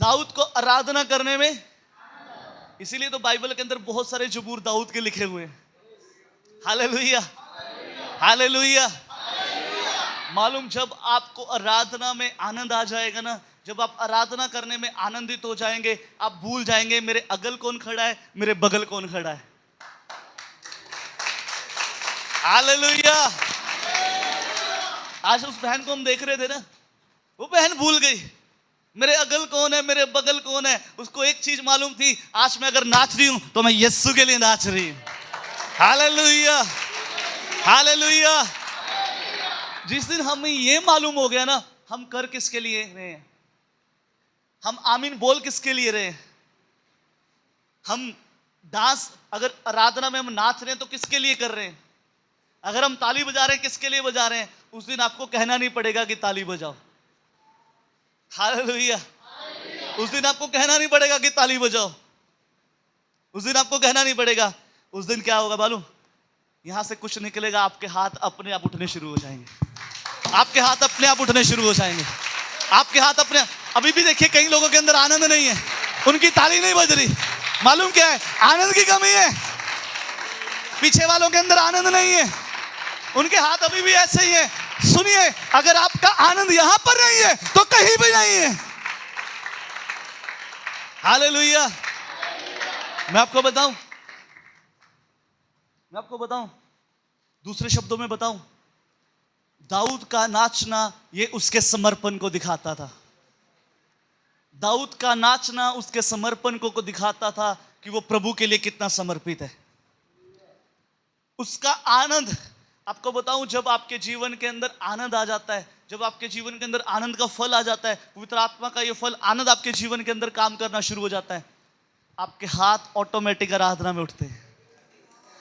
दाऊद को आराधना करने में, इसीलिए तो बाइबल के अंदर बहुत सारे जबूर दाऊद के लिखे हुए हैं। Hallelujah, hallelujah. मालूम, जब आपको आराधना में आनंद आ जाएगा ना, जब आप आराधना करने में आनंदित हो जाएंगे, आप भूल जाएंगे मेरे अगल कौन खड़ा है, मेरे बगल कौन खड़ा है। हालेलुया। आज उस बहन को हम देख रहे थे ना, वो बहन भूल गई मेरे अगल कौन है, मेरे बगल कौन है। उसको एक चीज मालूम थी, आज मैं अगर नाच रही हूं तो मैं यीशु के लिए नाच रही हूं। Hallelujah, hallelujah. जिस दिन हमें ये मालूम हो गया ना, हम कर किसके लिए रहे हैं, हम आमीन बोल किसके लिए रहे हैं, हम डांस, अगर आराधना में हम नाच रहे हैं तो किसके लिए कर रहे हैं, अगर हम ताली बजा रहे हैं किसके लिए बजा रहे हैं। उस दिन आपको कहना नहीं पड़ेगा कि ताली बजाओ। हालेलुया। उस दिन आपको कहना नहीं पड़ेगा कि ताली बजाओ। उस दिन आपको कहना नहीं पड़ेगा। उस दिन क्या होगा मालूम? यहां से कुछ निकलेगा, आपके हाथ अपने आप उठने शुरू हो जाएंगे। आपके हाथ अपने आप उठने शुरू हो जाएंगे। आपके हाथ अपने, अभी भी देखिए कई लोगों के अंदर आनंद नहीं है, उनकी ताली नहीं बज रही। मालूम क्या है? आनंद की कमी है। पीछे वालों के अंदर आनंद नहीं है, उनके हाथ अभी भी ऐसे ही है। सुनिए, अगर आपका आनंद यहां पर नहीं है तो कहीं भी नहीं है। हालेलुया। मैं आपको बताऊं, दूसरे शब्दों में बताऊं, दाऊद का नाचना ये उसके समर्पण को दिखाता था। दाऊद का नाचना उसके समर्पण को दिखाता था कि वो प्रभु के लिए कितना समर्पित है। उसका आनंद, आपको बताऊं, जब आपके जीवन के अंदर आनंद आ जाता है, जब आपके जीवन के अंदर आनंद का फल आ जाता है, पवित्र आत्मा का ये फल आनंद आपके जीवन के अंदर काम करना शुरू हो जाता है, आपके हाथ ऑटोमेटिक आराधना में उठते हैं।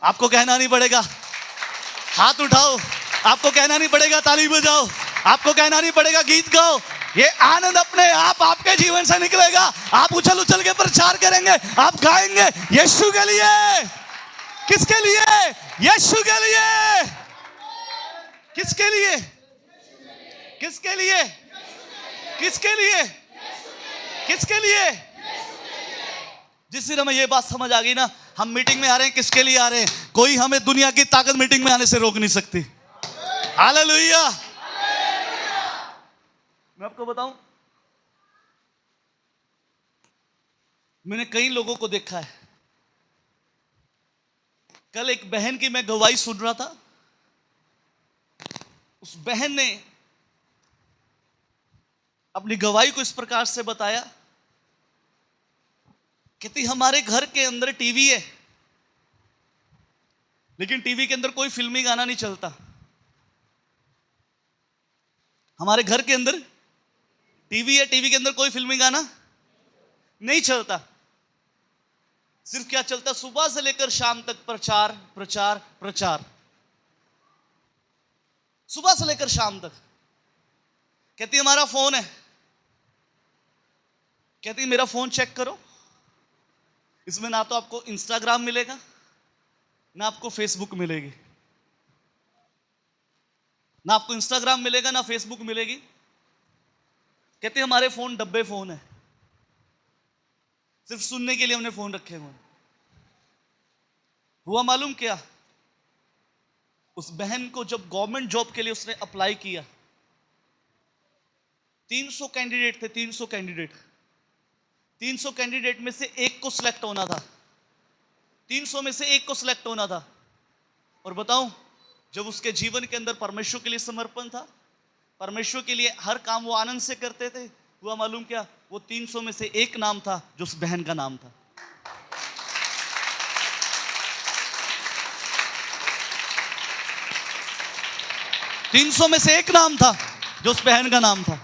आपको कहना नहीं पड़ेगा हाथ उठाओ, आपको कहना नहीं पड़ेगा ताली बजाओ, आपको कहना नहीं पड़ेगा गीत गाओ। ये आनंद अपने आप आपके जीवन से निकलेगा। आप उछल उछल के प्रचार करेंगे, आप गाएंगे यीशु के लिए। किसके लिए? यीशु के लिए। किसके लिए? किसके लिए? किसके लिए? किसके लिए? जिस दिन हमें ये बात समझ आ गई ना, हम मीटिंग में आ रहे हैं किसके लिए आ रहे हैं, कोई हमें दुनिया की ताकत मीटिंग में आने से रोक नहीं सकती। हालेलुया। मैं आपको बताऊं, मैंने कई लोगों को देखा है। कल एक बहन की मैं गवाही सुन रहा था। उस बहन ने अपनी गवाही को इस प्रकार से बताया, कहती हमारे घर के अंदर टीवी है, लेकिन टीवी के अंदर कोई फिल्मी गाना नहीं चलता। हमारे घर के अंदर टीवी है, टीवी के अंदर कोई फिल्मी गाना नहीं चलता। सिर्फ क्या चलता, सुबह से लेकर शाम तक प्रचार प्रचार प्रचार, सुबह से लेकर शाम तक। कहती हमारा फोन है, कहती मेरा फोन चेक करो, इसमें ना तो आपको इंस्टाग्राम मिलेगा ना आपको फेसबुक मिलेगी, ना आपको इंस्टाग्राम मिलेगा ना फेसबुक मिलेगी। कहते हमारे फोन डब्बे फोन है, सिर्फ सुनने के लिए हमने फोन रखे हुए। हुआ मालूम क्या, उस बहन को जब गवर्नमेंट जॉब के लिए उसने अप्लाई किया, 300 कैंडिडेट थे, 300 कैंडिडेट, 300 कैंडिडेट में से एक को सिलेक्ट होना था, 300 में से एक को सिलेक्ट होना था। और बताऊं, जब उसके जीवन के अंदर परमेश्वर के लिए समर्पण था, परमेश्वर के लिए हर काम वो आनंद से करते थे, हुआ मालूम क्या, वो 300 में से एक नाम था जो उस बहन का नाम था। तीन सौ में से एक नाम था जो उस बहन का नाम था।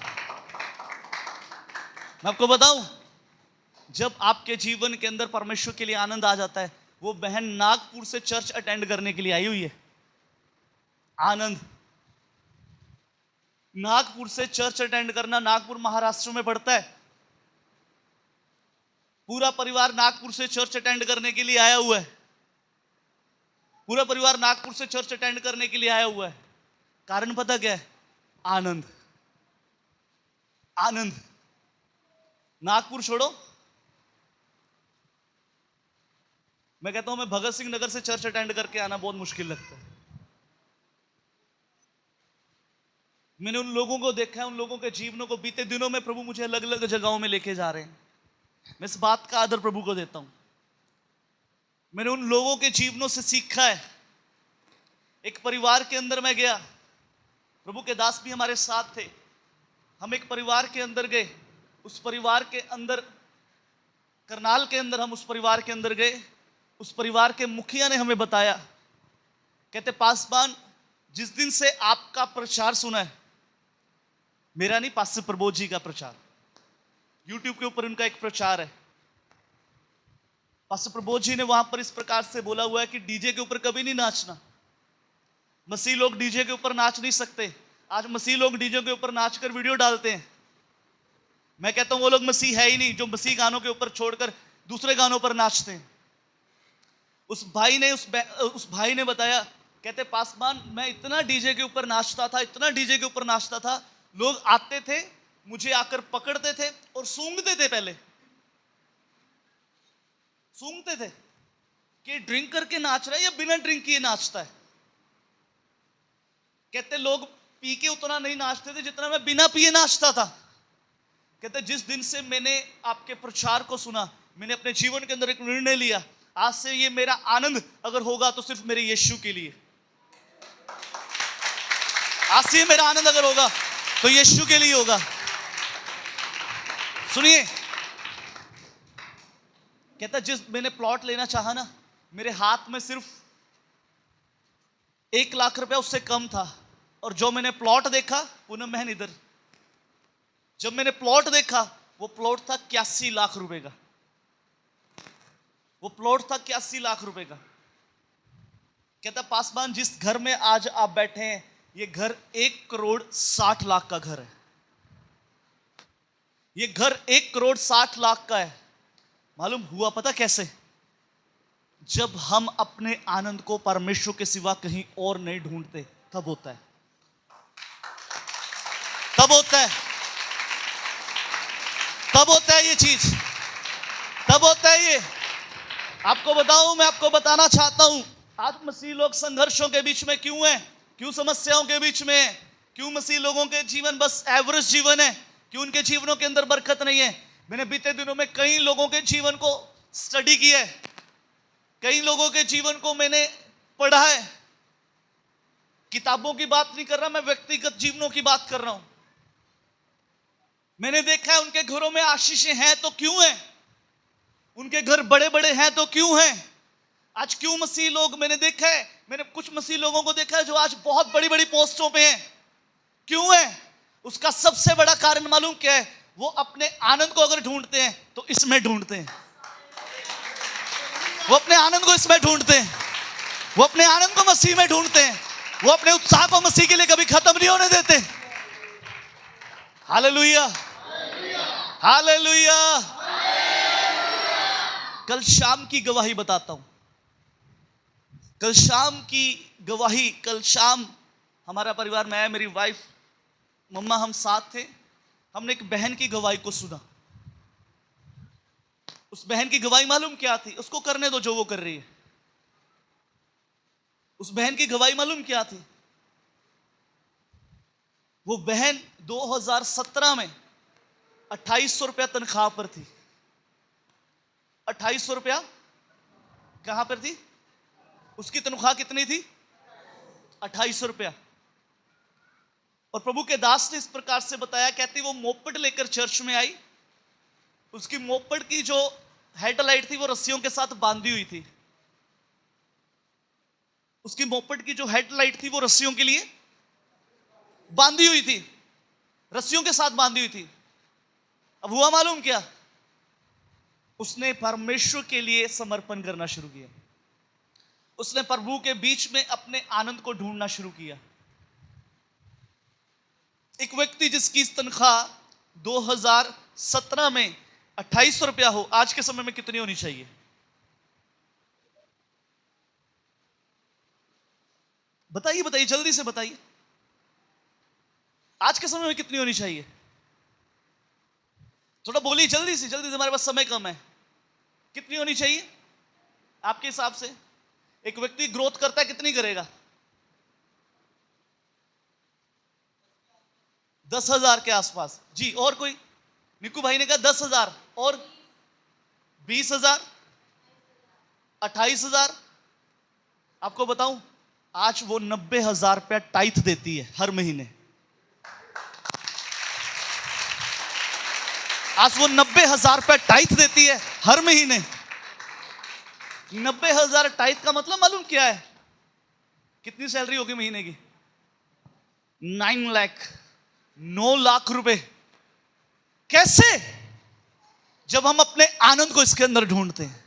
मैं आपको बताऊं, जब आपके जीवन के अंदर परमेश्वर के लिए आनंद आ जाता है, वो बहन नागपुर से चर्च अटेंड करने के लिए आई हुई है। आनंद, नागपुर से चर्च अटेंड करना, नागपुर महाराष्ट्र में पड़ता है। पूरा परिवार नागपुर से चर्च अटेंड करने के लिए आया हुआ है, पूरा परिवार नागपुर से चर्च अटेंड करने के लिए आया हुआ है। कारण पता क्या है? आनंद। आनंद। नागपुर छोड़ो, मैं कहता हूं मैं भगत सिंह नगर से चर्च अटेंड करके आना बहुत मुश्किल लगता है। मैंने उन लोगों को देखा है, उन लोगों के जीवनों को। बीते दिनों में प्रभु मुझे अलग अलग जगहों में लेके जा रहे हैं, मैं इस बात का आदर प्रभु को देता हूं। मैंने उन लोगों के जीवनों से सीखा है। एक परिवार के अंदर मैं गया, प्रभु के दास भी हमारे साथ थे। हम एक परिवार के अंदर गए, उस परिवार के अंदर, करनाल के अंदर हम उस परिवार के अंदर गए। उस परिवार के मुखिया ने हमें बताया, कहते पासवान, जिस दिन से आपका प्रचार सुना है, मेरा नहीं, पास्टर प्रबोध जी का प्रचार, यूट्यूब के ऊपर उनका एक प्रचार है। पास्टर प्रबोध जी ने वहां पर इस प्रकार से बोला हुआ है कि डीजे के ऊपर कभी नहीं नाचना। मसीह लोग डीजे के ऊपर नाच नहीं सकते। आज मसीह लोग डीजे के ऊपर नाचकर वीडियो डालते हैं। मैं कहता हूं वो लोग मसीह है ही नहीं जो मसीह गानों के ऊपर छोड़कर दूसरे गानों पर नाचते हैं। उस भाई ने बताया, कहते पासवान, मैं इतना डीजे के ऊपर नाचता था, इतना डीजे के ऊपर नाचता था, लोग आते थे, मुझे आकर पकड़ते थे और सूंघते थे। पहले सूंघते थे कि ड्रिंक करके नाच रहा है या बिना ड्रिंक किए नाचता है। कहते लोग पी के उतना नहीं नाचते थे जितना मैं बिना पिए नाचता था। कहते जिस दिन से मैंने आपके प्रचार को सुना, मैंने अपने जीवन के अंदर एक निर्णय लिया, आज से ये मेरा आनंद अगर होगा तो सिर्फ मेरे यीशु के लिए। आज से मेरा आनंद अगर होगा तो यीशु के लिए होगा। सुनिए, कहता जिस मैंने प्लॉट लेना चाहा ना, मेरे हाथ में सिर्फ 1 लाख रुपया उससे कम था। और जो मैंने प्लॉट देखा, पूनम बहन इधर, जब मैंने प्लॉट देखा, वो प्लॉट था 81 लाख रुपए का। वो प्लॉट था 81 लाख रुपए का। कहता पासवान, जिस घर में आज आप बैठे हैं, ये घर 1 करोड़ 60 लाख का घर है। ये घर 1 करोड़ 60 लाख का है। मालूम हुआ पता कैसे? जब हम अपने आनंद को परमेश्वर के सिवा कहीं और नहीं ढूंढते, तब होता है। तब होता है, तब होता है ये चीज, तब होता है ये। आपको बताऊं, मैं आपको बताना चाहता हूं, आज मसीह लोग संघर्षों के बीच में क्यों हैं? क्यों समस्याओं के बीच में हैं? क्यों मसीह लोगों के जीवन बस एवरेज जीवन है? क्यों उनके जीवनों के अंदर बरकत नहीं है? मैंने बीते दिनों में कई लोगों के जीवन को स्टडी किया है, कई लोगों के जीवन को मैंने पढ़ा है। किताबों की बात नहीं कर रहा मैं, व्यक्तिगत जीवनों की बात कर रहा हूं। मैंने देखा है उनके घरों में आशीषें हैं तो क्यों हैं? उनके घर बड़े बड़े हैं तो क्यों हैं? आज क्यों मसीह लोग, मैंने देखा है, मैंने कुछ मसीह लोगों को देखा है जो आज बहुत बड़ी बड़ी पोस्टों पे हैं। क्यों है? उसका सबसे बड़ा कारण मालूम क्या है? वो अपने आनंद को अगर ढूंढते हैं तो इसमें ढूंढते हैं। वो अपने आनंद को इसमें ढूंढते हैं, वो अपने आनंद को मसीह में ढूंढते हैं, वो अपने उत्साह को मसीह के लिए कभी खत्म नहीं होने देते। Hallelujah, hallelujah. कल शाम की गवाही बताता हूं, कल शाम की गवाही। कल शाम हमारा परिवार, मैं, मेरी वाइफ, मम्मा, हम साथ थे। हमने एक बहन की गवाही को सुना। उस बहन की गवाही मालूम क्या थी? उसको करने दो जो वो कर रही है। उस बहन की गवाही मालूम क्या थी? वो बहन 2017 में 2800 रुपया तनख्वाह पर थी। 2800 रुपया कहां पर थी? उसकी तनख्वाह कितनी थी? 2800 रुपया। और प्रभु के दास ने इस प्रकार से बताया, कहती वो मोपेड लेकर चर्च में आई। उसकी मोपेड की जो हेडलाइट थी वो रस्सियों के साथ बांधी हुई थी। उसकी मोपेड की जो हेडलाइट थी वो रस्सियों के लिए बांधी हुई थी, रस्सियों के साथ बांधी हुई थी। अब हुआ मालूम क्या? उसने परमेश्वर के लिए समर्पण करना शुरू किया। उसने प्रभु के बीच में अपने आनंद को ढूंढना शुरू किया। एक व्यक्ति जिसकी तनख्वाह 2017 में 2800 रुपया हो, आज के समय में कितनी होनी चाहिए? बताइए, बताइए, जल्दी से बताइए। आज के समय में कितनी होनी चाहिए? थोड़ा बोलिए जल्दी से, जल्दी से, हमारे पास समय कम है। कितनी होनी चाहिए आपके हिसाब से? एक व्यक्ति ग्रोथ करता है, कितनी करेगा? 10,000 के आसपास। जी, और कोई? निकू भाई ने कहा 10,000, और 20,000, 28,000। आपको बताऊं, आज वो 90,000 रुपया टाइथ देती है हर महीने। आज वो 90,000 रुपया टाइथ देती है हर महीने। 90,000 टाइथ का मतलब मालूम क्या है? कितनी सैलरी होगी महीने की? 9 लाख, 9 लाख रुपए। कैसे? जब हम अपने आनंद को इसके अंदर ढूंढते हैं,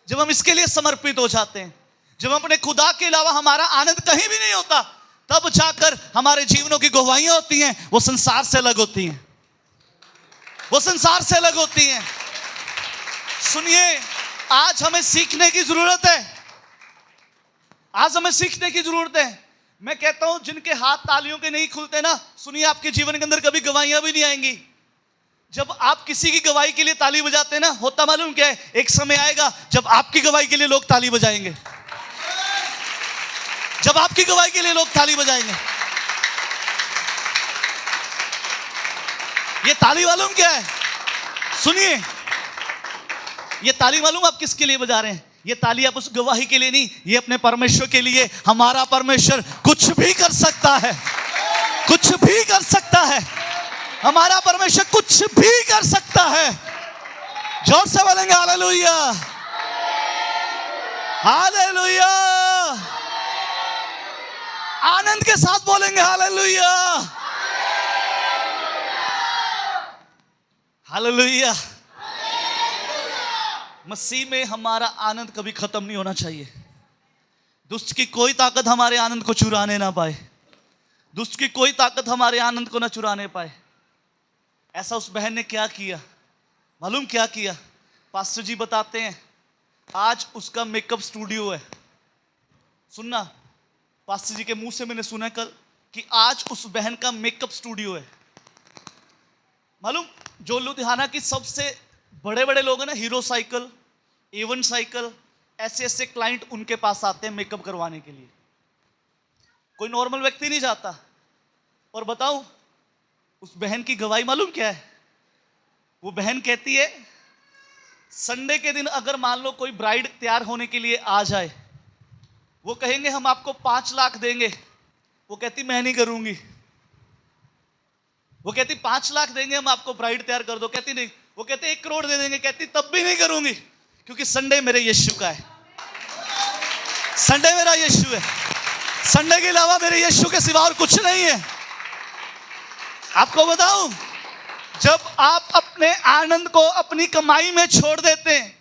जब हम इसके लिए समर्पित हो जाते हैं, जब हम अपने खुदा के अलावा हमारा आनंद कहीं भी नहीं होता, तब जाकर हमारे जीवनों की गवाहियां होती हैं। वो संसार से अलग होती हैं, वो संसार से अलग होती हैं। सुनिए, आज हमें सीखने की जरूरत है। आज हमें सीखने की जरूरत है। मैं कहता हूं, जिनके हाथ तालियों के नहीं खुलते ना, सुनिए, आपके जीवन के अंदर कभी गवाहियां भी नहीं आएंगी। जब आप किसी की गवाही के लिए ताली बजाते हैं ना, होता मालूम क्या है? एक समय आएगा जब आपकी गवाही के लिए लोग ताली बजाएंगे। जब आपकी गवाही के लिए लोग ताली बजाएंगे। ये ताली मालूम क्या है? सुनिए, ये ताली मालूम आप किसके लिए बजा रहे हैं? ये ताली आप उस गवाही के लिए नहीं, ये अपने परमेश्वर के लिए। हमारा परमेश्वर कुछ भी कर सकता है, कुछ भी कर सकता है। हमारा परमेश्वर कुछ भी कर सकता है। जोर से बोलेंगे हालेलुया, हालेलुया। आनंद के साथ बोलेंगे हालेलुया, हालेलुया। मसीह में हमारा आनंद कभी खत्म नहीं होना चाहिए। दुष्ट की कोई ताकत हमारे आनंद को चुराने ना पाए। दुष्ट की कोई ताकत हमारे आनंद को ना चुराने पाए। ऐसा उस बहन ने क्या किया मालूम? क्या किया? पास्टर जी बताते हैं, आज उसका मेकअप स्टूडियो है। सुनना, पास्टर जी के मुंह से मैंने सुना कल कि आज उस बहन का मेकअप स्टूडियो है। मालूम, जो लुधियाना की सबसे बड़े बड़े लोग हैं ना, हीरो साइकिल, एवन साइकिल, ऐसे ऐसे क्लाइंट उनके पास आते हैं मेकअप करवाने के लिए। कोई नॉर्मल व्यक्ति नहीं जाता। और बताऊं, उस बहन की गवाही मालूम क्या है? वो बहन कहती है, संडे के दिन अगर मान लो कोई ब्राइड तैयार होने के लिए आ जाए, वो कहेंगे हम आपको 5 लाख देंगे। वो कहती मैं नहीं करूंगी। वो कहती 5 लाख देंगे हम आपको, ब्राइड तैयार कर दो। कहती नहीं। वो कहते 1 करोड़ दे देंगे। कहती तब भी नहीं करूंगी, क्योंकि संडे मेरे यीशु का है। संडे मेरा यीशु है। संडे के अलावा मेरे यीशु के सिवा और कुछ नहीं है। आपको बताऊं, जब आप अपने आनंद को अपनी कमाई में छोड़ देते हैं,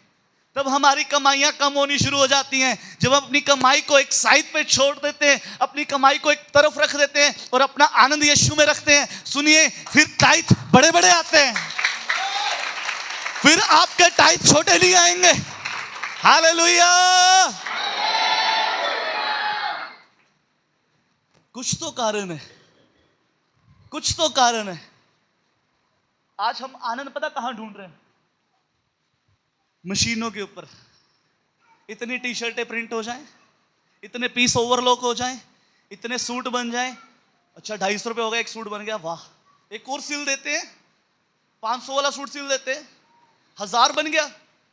तब हमारी कमाइयां कम होनी शुरू हो जाती हैं। जब हम अपनी कमाई को एक साइड पे छोड़ देते हैं, अपनी कमाई को एक तरफ रख देते हैं और अपना आनंद यीशु में रखते हैं, सुनिए, फिर टाइट बड़े बड़े आते हैं। फिर आपके टाइट छोटे नहीं आएंगे। हालेलुया। कुछ तो कारण है, कुछ तो कारण है। आज हम आनंद पता कहां ढूंढ रहे हैं? मशीनों के ऊपर। इतनी टी शर्टें प्रिंट हो जाएं, इतने पीस ओवरलॉक हो जाएं, इतने सूट बन जाएं। अच्छा, 250 रुपये हो गया, एक सूट बन गया, वाह। एक और सिल देते हैं, 500 वाला सूट सिल देते हैं, 1000 बन गया,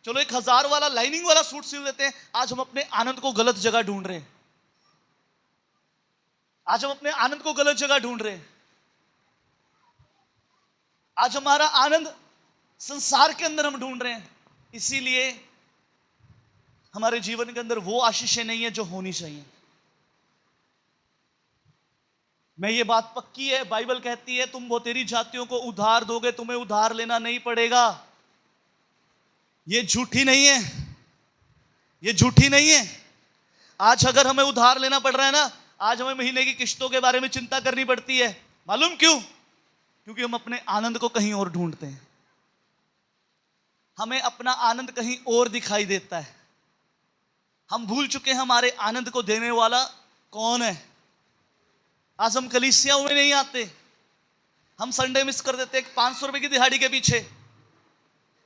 चलो एक 1000 वाला लाइनिंग वाला सूट सिल देते हैं। आज हम अपने आनंद को गलत जगह ढूंढ रहे हैं। आज हम अपने आनंद को गलत जगह ढूंढ रहे हैं। आज हमारा आनंद संसार के अंदर हम ढूंढ रहे हैं, इसीलिए हमारे जीवन के अंदर वो आशीषें नहीं है जो होनी चाहिए। मैं ये बात पक्की है, बाइबल कहती है तुम वो तेरी जातियों को उधार दोगे, तुम्हें उधार लेना नहीं पड़ेगा। ये झूठी नहीं है, ये झूठी नहीं है। आज अगर हमें उधार लेना पड़ रहा है ना, आज हमें महीने की किश्तों के बारे में चिंता करनी पड़ती है। मालूम क्यों? क्योंकि हम अपने आनंद को कहीं और ढूंढते हैं। हमें अपना आनंद कहीं और दिखाई देता है। हम भूल चुके हैं हमारे आनंद को देने वाला कौन है। आज हम कलीसियाओं में नहीं आते, हम संडे मिस कर देते एक 500 रुपए की दिहाड़ी के पीछे,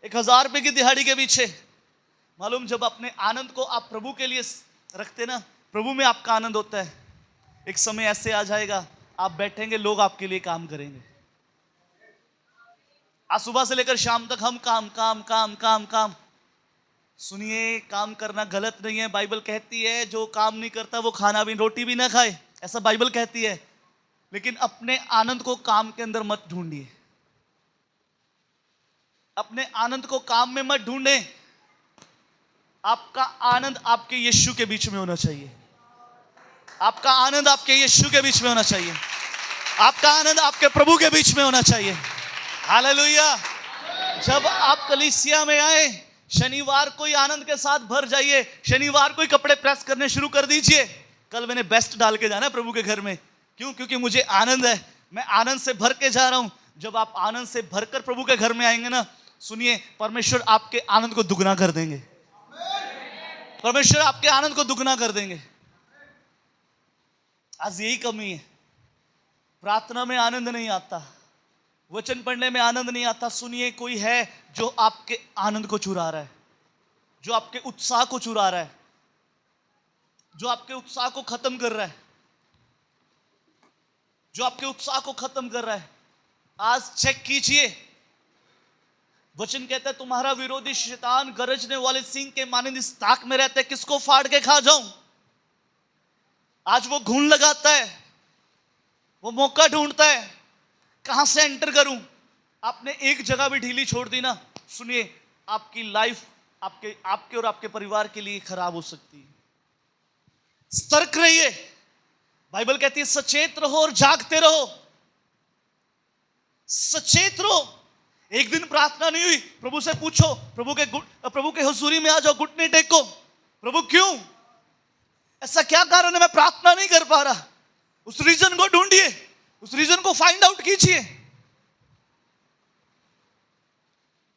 1000 रुपए की दिहाड़ी के पीछे। मालूम, जब अपने आनंद को आप प्रभु के लिए रखते ना, प्रभु में आपका आनंद होता है। एक समय ऐसे आ जाएगा, आप बैठेंगे, लोग आपके लिए काम करेंगे। आज सुबह से लेकर शाम तक हम काम काम काम काम काम। सुनिए, काम करना गलत नहीं है। बाइबल कहती है जो काम नहीं करता वो खाना भी, रोटी भी ना खाए, ऐसा बाइबल कहती है। लेकिन अपने आनंद को काम के अंदर मत ढूंढिए। अपने आनंद को काम में मत ढूंढें। आपका आनंद आपके यीशु के बीच में होना चाहिए। आपका आनंद आपके यीशु के बीच में होना चाहिए। आपका आनंद आपके प्रभु के बीच में होना चाहिए। हालेलुया। जब आप कलीसिया में आए, शनिवार को ही आनंद के साथ भर जाइए। शनिवार को ही कपड़े प्रेस करने शुरू कर दीजिए। कल मैंने बेस्ट डाल के जाना है प्रभु के घर में। क्यों? क्योंकि मुझे आनंद है, मैं आनंद से भर के जा रहा हूं। जब आप आनंद से भरकर प्रभु के घर में आएंगे ना, सुनिए, परमेश्वर आपके आनंद को दुगना कर देंगे। परमेश्वर आपके आनंद को दुगना कर देंगे। आज यही कमी है, प्रार्थना में आनंद नहीं आता, वचन पढ़ने में आनंद नहीं आता। सुनिए, कोई है जो आपके आनंद को चुरा रहा है, जो आपके उत्साह को चुरा रहा है, जो आपके उत्साह को खत्म कर रहा है, जो आपके उत्साह को खत्म कर रहा है। आज चेक कीजिए, वचन कहता है तुम्हारा विरोधी शैतान गरजने वाले सिंह के मानंद इस ताक में रहता है, किसको फाड़ के खा जाऊं। आज वो घून लगाता है, वो मौका ढूंढता है, कहां से एंटर करूं। आपने एक जगह भी ढीली छोड़ दी ना, सुनिए, आपकी लाइफ आपके और आपके परिवार के लिए खराब हो सकती है। सतर्क रहिए। बाइबल कहती है सचेत रहो और जागते रहो। सचेत रहो। एक दिन प्रार्थना नहीं हुई, प्रभु से पूछो, प्रभु के हुजूरी में आ जाओ, घुटने टेको। प्रभु क्यों? ऐसा क्या कारण है मैं प्रार्थना नहीं कर पा रहा? उस रीजन को ढूंढिए, उस रीजन को फाइंड आउट कीजिए।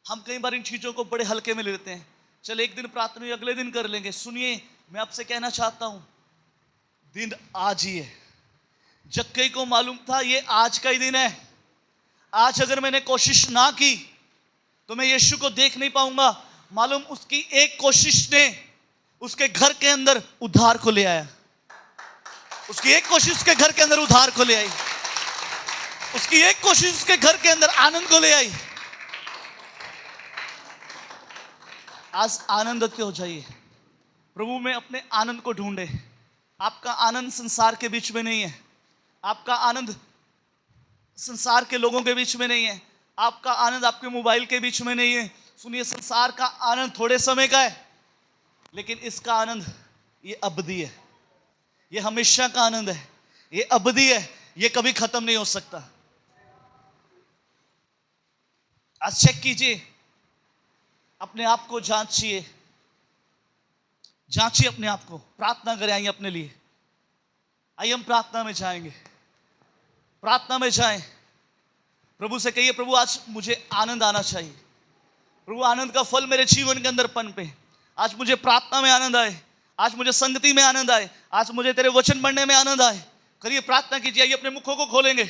हम कई बार इन चीजों को बड़े हल्के में ले लेते हैं। चल एक दिन प्रार्थना हुई, अगले दिन कर लेंगे। सुनिए, मैं आपसे कहना चाहता हूं, दिन आज ही है। जक्कई को मालूम था ये आज का ही दिन है। आज अगर मैंने कोशिश ना की तो मैं यीशु को देख नहीं पाऊंगा। मालूम, उसकी एक कोशिश ने उसके घर के अंदर उद्धार को ले आया। उसकी एक कोशिश उसके घर के अंदर उद्धार को ले आई। उसकी एक कोशिश उसके घर के अंदर आनंद को ले आई। आज आनंदित हो जाइए, प्रभु में अपने आनंद को ढूंढे। आपका आनंद संसार के बीच में नहीं है, आपका आनंद संसार के लोगों के बीच में नहीं है, आपका आनंद आपके मोबाइल के बीच में नहीं है। सुनिए, संसार का आनंद थोड़े समय का है, लेकिन इसका आनंद ये अबदी है, ये हमेशा का आनंद है, ये अबदी है, ये कभी खत्म नहीं हो सकता। आज चेक कीजिए, अपने आप को जांचिए, जांचिए अपने आप को। प्रार्थना करें, आइए अपने लिए, आइए हम प्रार्थना में जाएंगे। प्रार्थना में जाएं, प्रभु से कहिए, प्रभु आज मुझे आनंद आना चाहिए। प्रभु आनंद का फल मेरे जीवन के अंदर पनपे। आज मुझे प्रार्थना में आनंद आए, आज मुझे संगति में आनंद आए, आज मुझे तेरे वचन पढ़ने में आनंद आए। करिए, प्रार्थना कीजिए, आइए अपने मुखों को खोलेंगे।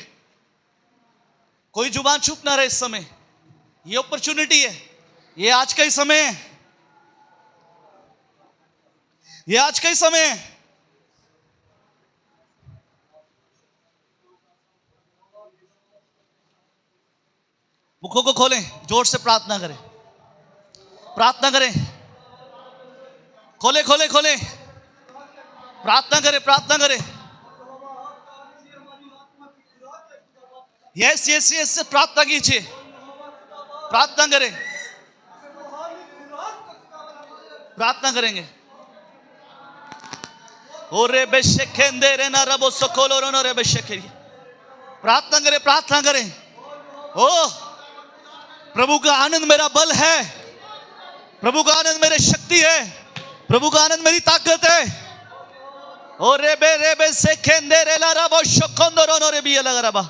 कोई जुबान चुप ना रहे इस समय। ये अपॉर्चुनिटी है, ये आज का ही समय है, ये आज का ही समय है। मुखों को खोलें, जोर से प्रार्थना करें, प्रार्थना करें, खोले खोले खोले, प्रार्थना करें, प्रार्थना करें। यस यस यस से प्रार्थना कीजिए, प्रार्थना करें, प्रार्थना करेंगे। ओरे बेशेखेंदे रे ना रबो सकोलो रो रे बेशेखे, प्रार्थना करें, प्रार्थना करें। ओ प्रभु का आनंद मेरा बल है, प्रभु का आनंद मेरी शक्ति है, प्रभु का आनंद मेरी ताकत है। ओ रे बे से खेंदे रे ला रबो शकोंदो रो रे बिया लगा रबा।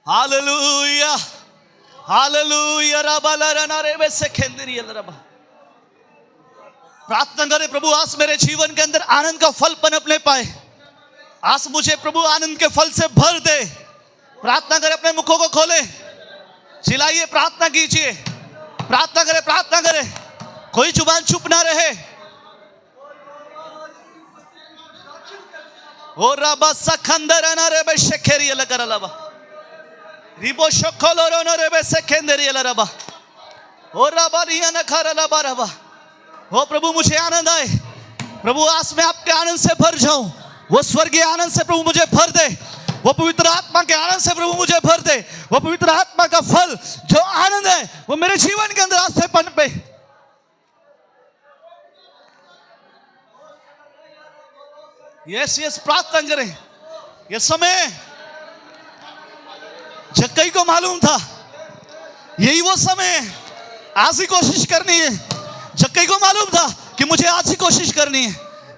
हालेलुया, हालेलुया, रबा ला रे ना रे बे से खेंदे रे ला रबा। प्रार्थना करें, प्रभु आज मेरे जीवन के अंदर आनंद का फल पनपने पाए। आज मुझे प्रभु आनंद के फल से भर दे। प्रार्थना करें, अपने मुखों को खोले, चिल्लाइए, प्रार्थना कीजिए, प्रार्थना करें, प्रार्थना करें। कोई जुबान चुप ना रहे। ओ रबा सखंदर ना रे बे शेखेरी लगा रबा, रिबो शोखोलो रो नो रे बे सेखेंदरी रबा। ओ रबा रिया ना खा रबा रबा। ओ प्रभु मुझे आनंद आए, प्रभु आज मैं आपके आनंद से भर जाऊं। वो स्वर्गीय आनंद से प्रभु मुझे भर दे, वो पवित्र आत्मा के आनंद से प्रभु मुझे भर दे। वो पवित्र आत्मा का फल जो आनंद है वो मेरे जीवन के अंदर आज से पनपे। यस यस, प्रार्थना करें। ये समय जक्कई को मालूम था, यही वो समय है, आज ही कोशिश करनी है। जक्कई को मालूम था कि मुझे आज ही कोशिश करनी है।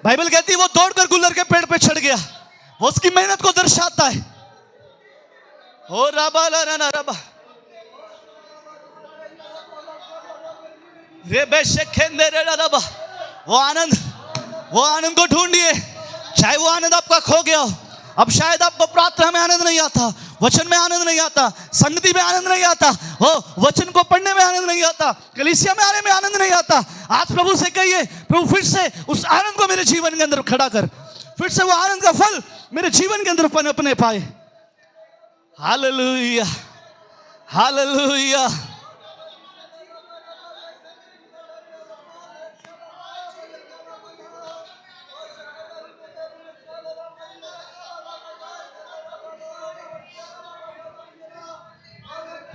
बाइबल कहती है वो दौड़कर गुलर के पेड़ पे चढ़ गया, वो उसकी मेहनत को दर्शाता है। ओ रबा ला ना रबा रे बेशेखेंदे रे रबा। वो आनंद को ढूंढिए। चाहे वो आनंद आपका खो गया हो, अब शायद आपको प्रार्थना में आनंद नहीं आता, वचन में आनंद नहीं आता, संगति में आनंद नहीं आता, हो वचन को पढ़ने में आनंद नहीं आता, कलीसिया में आने में आनंद नहीं आता। आज प्रभु से कहिए, प्रभु फिर से उस आनंद को मेरे जीवन के अंदर खड़ा कर, फिर से वो आनंद का फल मेरे जीवन के अंदर पनपने पाए। Hallelujah, hallelujah.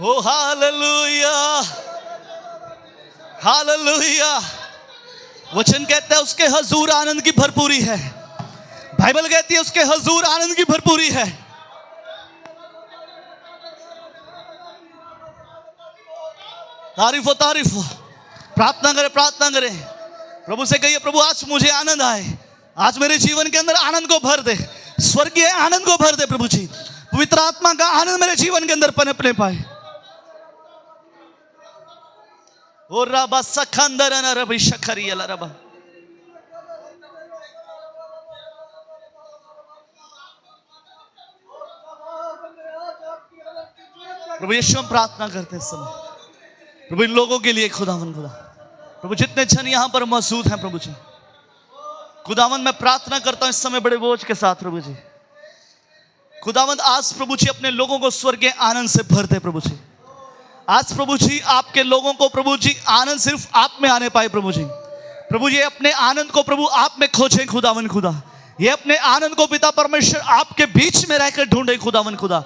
ओ हालेलुया, हालेलुया। वचन कहता है उसके हुजूर आनंद की भरपूरी है। बाइबल कहती है उसके हुजूर आनंद की भरपूरी है। तारीफ हो, तारीफ हो। प्रार्थना करें, प्रार्थना करें। प्रभु से कहिए, प्रभु आज मुझे आनंद आए, आज मेरे जीवन के अंदर आनंद को भर दे, स्वर्गीय आनंद को भर दे। प्रभु जी, पवित्र आत्मा का आनंद मेरे जीवन के अंदर पनपने पाए। ओ रबा सखंदर ना रबी शखरिया रबा। प्रभु यीशु, हम प्रार्थना करते हैं इस समय प्रभु इन लोगों के लिए। खुदावन खुदा, प्रभु जितने जन यहाँ पर मौजूद हैं प्रभु जी, खुदावन मैं प्रार्थना करता हूँ इस समय बड़े बोझ के साथ प्रभु जी। खुदावन आज प्रभु जी अपने लोगों को स्वर्गीय आनंद से भर दे प्रभु जी। आज प्रभु जी आपके लोगों को प्रभु जी आनंद सिर्फ आप में आने पाए प्रभु जी। प्रभु जी अपने आनंद को प्रभु आप में खोजें खुदावन खुदा। ये अपने आनंद को पिता परमेश्वर आपके बीच में रहकर ढूंढे खुदावन खुदा।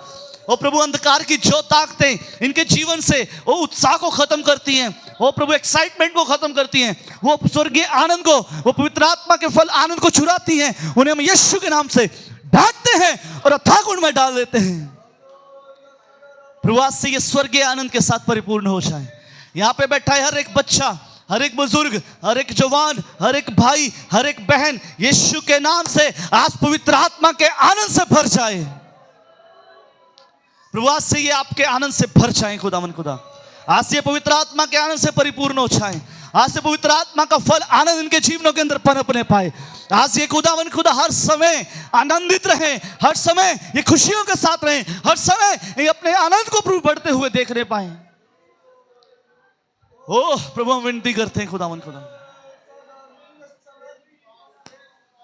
ओ प्रभु अंधकार की जो ताकतें इनके जीवन से वो उत्साह को खत्म करती हैं, वो प्रभु एक्साइटमेंट को खत्म करती हैं, वो स्वर्गीय आनंद को, वो पवित्र आत्मा के फल आनंद को चुराती हैं, उन्हें हम यीशु के नाम से डांटते हैं और अथाह में डाल देते हैं। प्रभु आज से ये स्वर्गीय आनंद के साथ परिपूर्ण हो जाए। यहां पे बैठा है हर एक बच्चा, हर एक बुजुर्ग, हर एक जवान, हर एक भाई, हर एक बहन, यीशु के नाम से आज पवित्र आत्मा के आनंद से भर जाए। प्रभु आज से ये आपके आनंद से भर जाए खुदावन खुदा। आज से पवित्र आत्मा के आनंद से परिपूर्ण हो जाए। आज से पवित्र आत्मा का फल आनंद इनके जीवनों के अंदर पनपने पाए। आज ये खुदावन खुदा हर समय आनंदित रहे, हर समय ये खुशियों के साथ रहे, हर समय ये अपने आनंद को प्रभु बढ़ते हुए देखने पाए। ओह प्रभु हम विनती करते हैं खुदावन खुदा,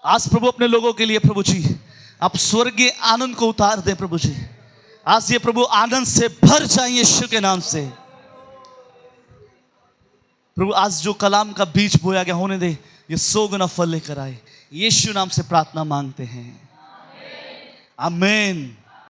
आज प्रभु अपने लोगों के लिए प्रभु जी आप स्वर्गीय आनंद को उतार दें प्रभु जी। आज ये प्रभु आनंद से भर जाए यीशु के नाम से। प्रभु आज जो कलाम का बीज बोया गया होने दे, ये 100 गुना फल लेकर आए। यीशु नाम से प्रार्थना मांगते हैं, आमीन।